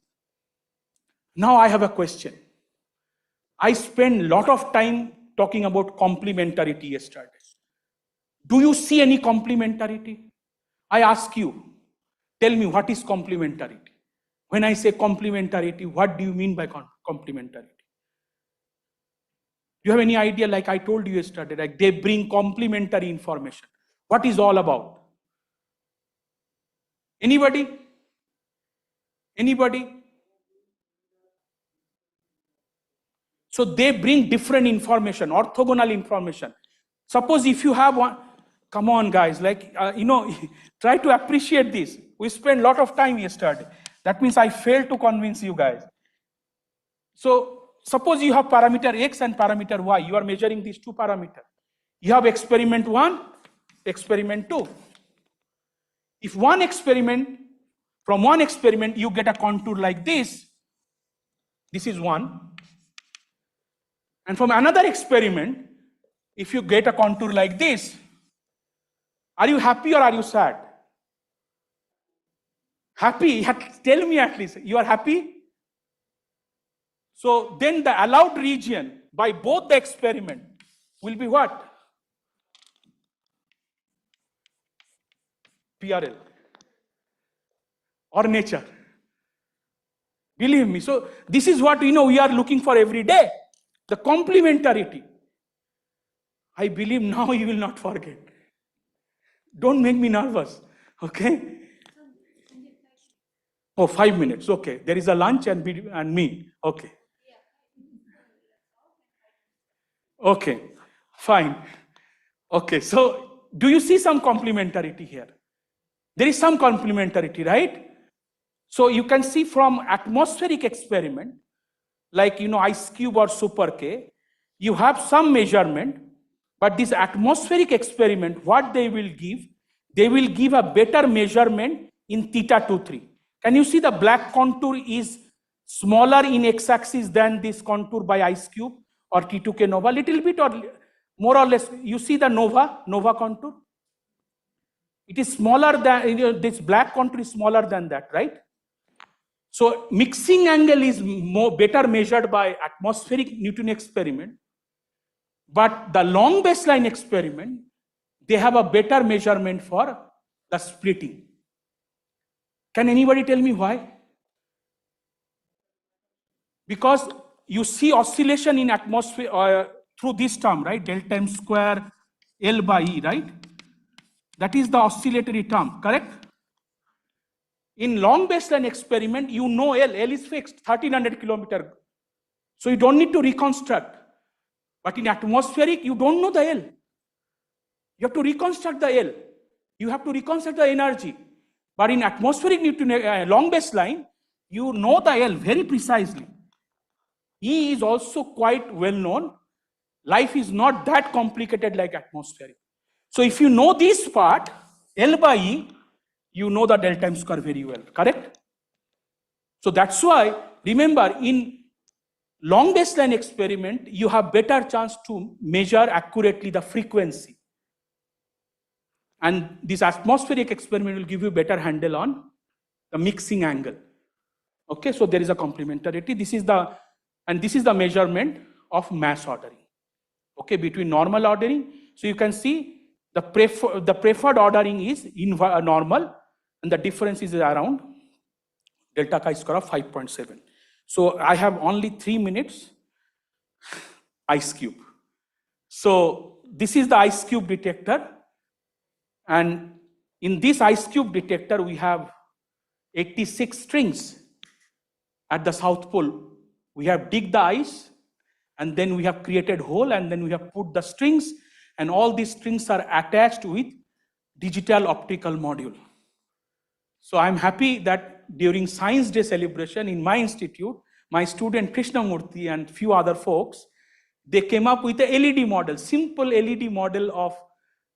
Now I have a question. I spent a lot of time talking about complementarity yesterday. Do you see any complementarity? I ask you, tell me what is complementarity? When I say complementarity, what do you mean by complementarity? Do you have any idea? Like I told you yesterday, like they bring complementary information. What is all about? Anybody? Anybody? So they bring different information, orthogonal information. Suppose if you have one, come on guys, like, try to appreciate this. We spent a lot of time yesterday. That means I failed to convince you guys. So suppose you have parameter X and parameter Y. You are measuring these two parameters. You have experiment 1, experiment 2. If from one experiment you get a contour like this is 1. And from another experiment, if you get a contour like this, are you happy or are you sad? Happy? Tell me at least. You are happy? So then the allowed region by both the experiment will be what? PRL or nature. Believe me. So this is what we are looking for every day. The complementarity. I believe now you will not forget. Don't make me nervous. Okay? Oh, 5 minutes. Okay. There is a lunch and me. Okay. Okay. Fine. Okay. So do you see some complementarity here? There is some complementarity, right? So you can see from atmospheric experiment, like ice cube or super K, you have some measurement, but this atmospheric experiment, what they will give a better measurement in theta 23. Can you see the black contour is smaller in x-axis than this contour by ice cube or T2K nova, little bit or more or less. You see the nova contour? It is smaller than, this black contour is smaller than that, right? So mixing angle is better measured by atmospheric Newton experiment, but the long baseline experiment, they have a better measurement for the splitting. Can anybody tell me why? Because you see oscillation in atmosphere through this term, right? Delta M square L by E, right? That is the oscillatory term, correct? In long baseline experiment, L is fixed, 1300 kilometer. So you don't need to reconstruct. But in atmospheric, you don't know the L. You have to reconstruct the L. You have to reconstruct the energy. But in atmospheric Newton, long baseline, you know the L very precisely. E is also quite well known. Life is not that complicated like atmospheric. So if you know this part, L by E, you know the delta M square very well, correct? So that's why, remember, in long baseline experiment, you have better chance to measure accurately the frequency. And this atmospheric experiment will give you better handle on the mixing angle. Okay, so there is a complementarity. This is the measurement of mass ordering. Okay, between normal ordering. So you can see the preferred ordering is normal, and the difference is around delta chi square of 5.7. So I have only 3 minutes. Ice cube. So this is the ice cube detector, and in this ice cube detector we have 86 strings at the South Pole. We have digged the ice, and then we have created hole, and then we have put the strings, and all these strings are attached with digital optical module. So I'm happy that during Science Day celebration in my institute, my student Krishnamurthy and few other folks, they came up with a LED model, simple LED model of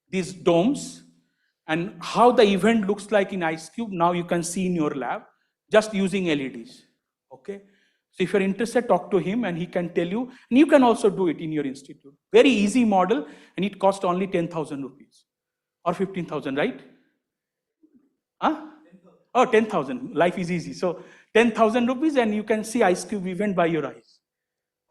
these domes, and how the event looks like in ice cube. Now you can see in your lab, just using LEDs. Okay. So if you're interested, talk to him and he can tell you, and you can also do it in your institute. Very easy model, and it cost only 10,000 rupees or 15,000, right? Huh? Oh, 10,000. Life is easy. So 10,000 rupees, and you can see ice cube event by your eyes.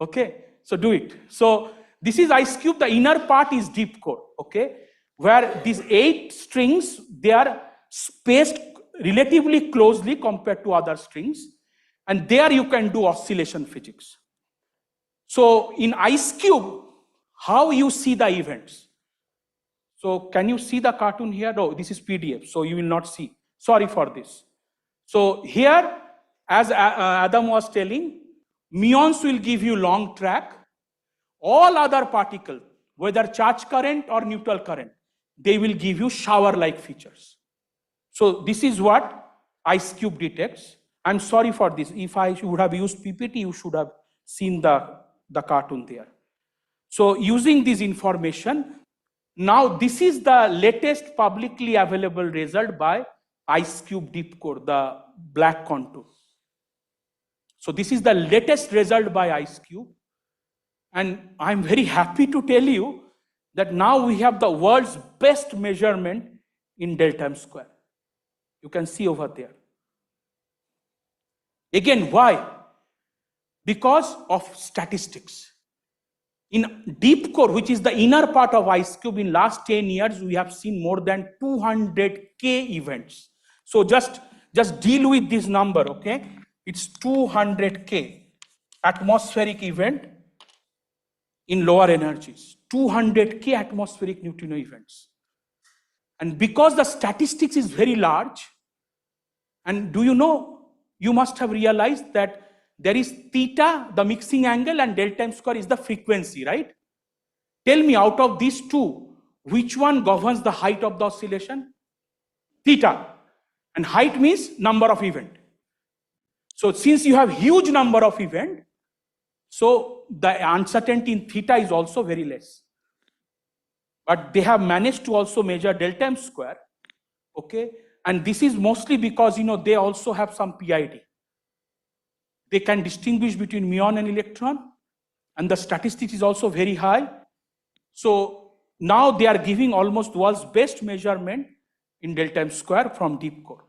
Okay, so do it. So this is ice cube. The inner part is deep core. Okay, where these 8 strings, they are spaced relatively closely compared to other strings, and there you can do oscillation physics. So in ice cube, how you see the events? So can you see the cartoon here? No, this is PDF, so you will not see. Sorry for this. So here, as Adam was telling, muons will give you long track. All other particles, whether charge current or neutral current, they will give you shower-like features. So this is what ice cube detects. I'm sorry for this. If I would have used PPT, you should have seen the cartoon there. So using this information, now this is the latest publicly available result by ice cube deep core, the black contour. So this is the latest result by ice cube. And I'm very happy to tell you that now we have the world's best measurement in delta m square. You can see over there. Again, why? Because of statistics. In deep core, which is the inner part of ice cube, in last 10 years, we have seen more than 200K events. So just deal with this number, okay? It's 200K atmospheric event in lower energies, 200K atmospheric neutrino events. And because the statistics is very large, and do you know, you must have realized that there is theta, the mixing angle, and delta m square is the frequency, right? Tell me, out of these two, which one governs the height of the oscillation? Theta. And height means number of event. So since you have huge number of event, so the uncertainty in theta is also very less. But they have managed to also measure delta m square, okay? And this is mostly because, they also have some PID. They can distinguish between muon and electron, and the statistics is also very high. So now they are giving almost world's best measurement in delta m square from deep core.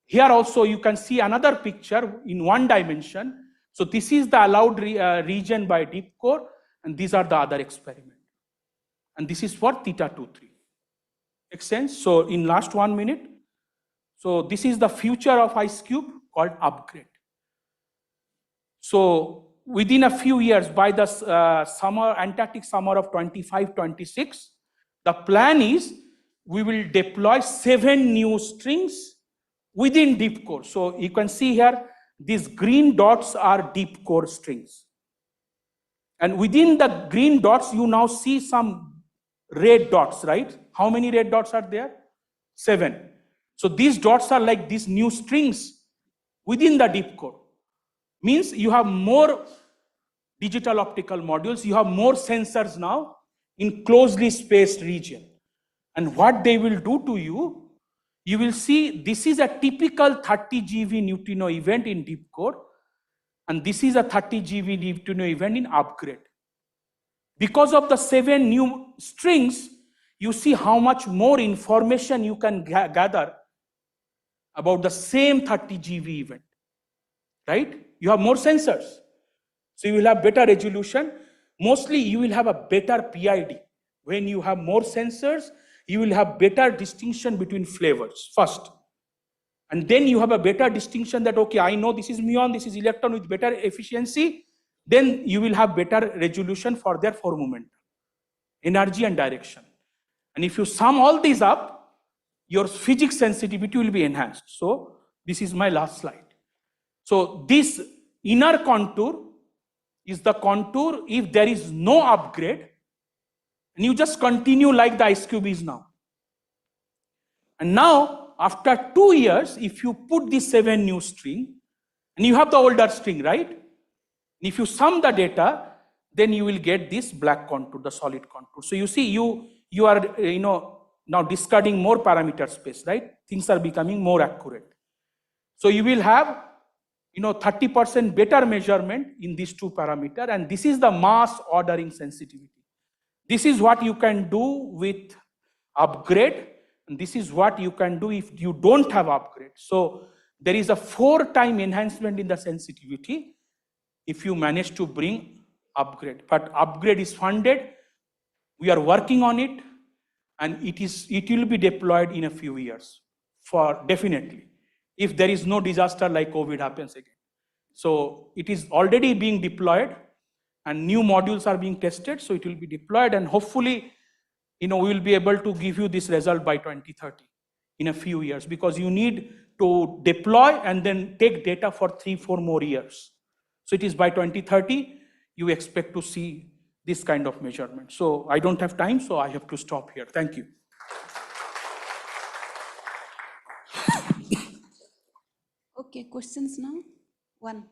Here also you can see another picture in one dimension. So this is the allowed region by deep core, and these are the other experiments. And this is for theta 2,3. Makes sense? So in last 1 minute, so this is the future of ice cube called upgrade. So within a few years, by the Antarctic summer of 25-26, the plan is we will deploy 7 new strings within deep core. So you can see here, these green dots are deep core strings. And within the green dots, you now see some red dots, right? How many red dots are there? 7. So these dots are like these new strings within the deep core. Means you have more digital optical modules, you have more sensors now in closely spaced region. And what they will do to you, you will see this is a typical 30 GeV neutrino event in deep core, and this is a 30 GeV neutrino event in upgrade. Because of the 7 new strings, you see how much more information you can gather about the same 30 GeV event, right? You have more sensors, so you will have better resolution. Mostly you will have a better PID. When you have more sensors, you will have better distinction between flavors first. And then you have a better distinction that, okay, I know this is muon, this is electron with better efficiency. Then you will have better resolution for their four momentum, energy and direction. And if you sum all these up, your physics sensitivity will be enhanced. So this is my last slide. So this inner contour is the contour if there is no upgrade, and you just continue like the ice cube is now. And now, after 2 years, if you put this 7 new string, and you have the older string, right? If you sum the data, then you will get this black contour, the solid contour. So you see, you are now discarding more parameter space, right? Things are becoming more accurate. So you will have 30% better measurement in these 2 parameters, and this is the mass ordering sensitivity. This is what you can do with upgrade, and this is what you can do if you don't have upgrade. So there is a 4-time enhancement in the sensitivity if you manage to bring upgrade. But upgrade is funded, we are working on it, and it will be deployed in a few years, for definitely, if there is no disaster like COVID happens again. So it is already being deployed, and new modules are being tested, so it will be deployed, and hopefully, we will be able to give you this result by 2030, in a few years, because you need to deploy and then take data for 3-4 more years. So it is by 2030, you expect to see this kind of measurement. So I don't have time, so I have to stop here. Thank you. Okay, questions now? One.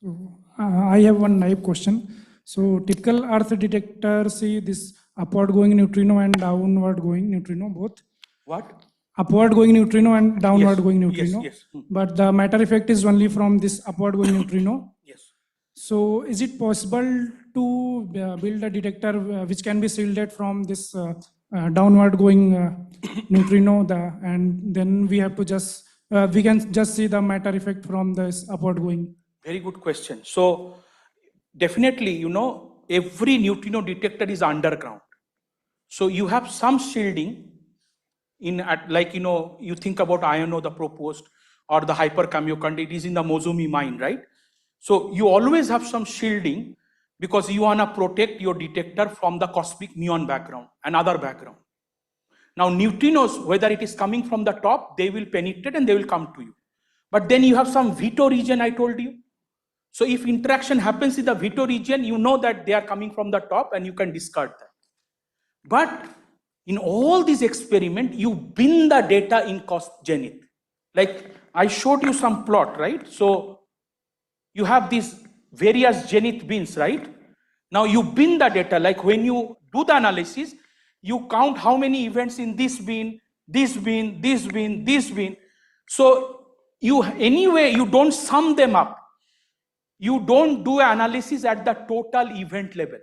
So I have one naive question. So typical Earth detector see this upward going neutrino and downward going neutrino both. What? upward going neutrino and downward Yes, going yes, neutrino. yes. But the matter effect is only from this upward going neutrino. Yes. So is it possible to build a detector which can be shielded from this downward going neutrino, and then we have to just, we can just see the matter effect from this upward going? Very good question. So definitely, you know, every neutrino detector is underground. So you have some shielding in like, you know, you think about iono, the proposed, or the hypercameo, it is in the Mozumi mine, right? So you always have some shielding because you want to protect your detector from the cosmic muon background and other background. Now neutrinos, whether it is coming from the top, they will penetrate and they will come to you. But then you have some veto region, I told you. So if interaction happens in the veto region, you know that they are coming from the top and you can discard that. But in all these experiments, you bin the data in cost zenith. Like I showed you some plot, right? So you have these various zenith bins, right? Now you bin the data, like when you do the analysis, you count how many events in this bin, this bin, this bin, this bin. So you anyway, you don't sum them up. You don't do analysis at the total event level.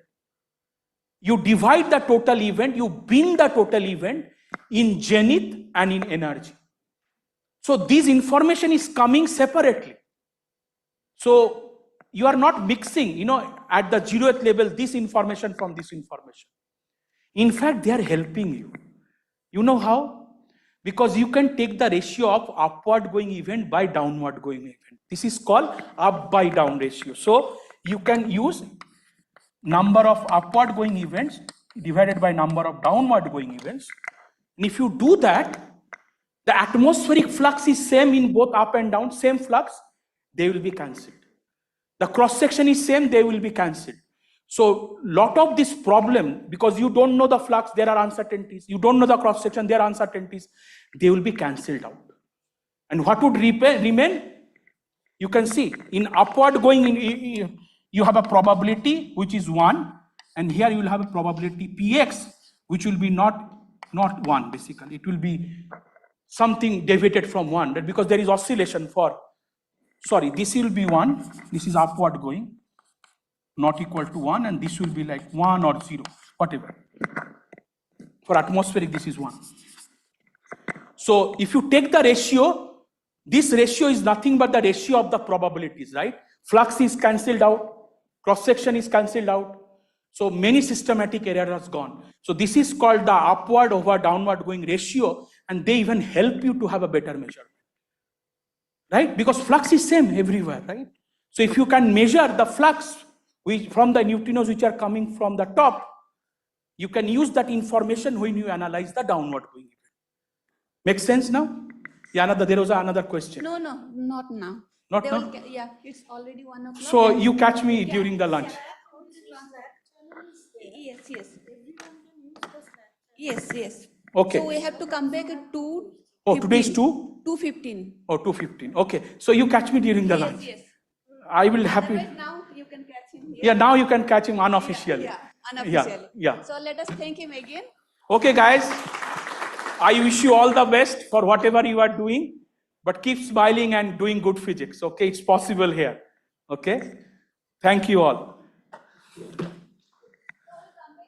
You divide the total event, you bin the total event in zenith and in energy. So this information is coming separately. So you are not mixing, you know, at the 0th level, this information from this information. In fact, they are helping you. You know how? Because you can take the ratio of upward going event by downward going event. This is called up by down ratio. So you can use number of upward going events divided by number of downward going events. And if you do that, the atmospheric flux is same in both up and down, same flux, they will be cancelled. The cross section is same, they will be cancelled. So lot of this problem, because you don't know the flux, there are uncertainties. You don't know the cross section, there are uncertainties. They will be cancelled out. And what would remain? You can see in upward going, you have a probability which is 1, and here you will have a probability px which will be not 1 basically. It will be something deviated from 1, that because there is oscillation for, sorry, this will be 1, this is upward going, not equal to 1, and this will be like 1 or 0, whatever. For atmospheric, this is 1. So if you take the ratio, this ratio is nothing but the ratio of the probabilities, right? Flux is cancelled out, cross section is cancelled out. So many systematic error has gone. So this is called the upward over downward going ratio, and they even help you to have a better measurement, right? Because flux is same everywhere, right? So if you can measure the flux from the neutrinos which are coming from the top, you can use that information when you analyze the downward going event. Make sense now? Yeah, there was another question. No, not now. Not They now? yeah, it's already 1 o'clock. So you catch me during the lunch. Yes. Okay. So we have to come back at 2. Oh, today is 2? 2:15. Oh, 2:15. Okay. So you catch me during the lunch. Yes. I will happy. Right now you can catch him here. Yeah, now you can catch him unofficially. Yeah, unofficially. Yeah. So let us thank him again. Okay, guys. I wish you all the best for whatever you are doing, but keep smiling and doing good physics. Okay, it's possible here. Okay. Thank you all.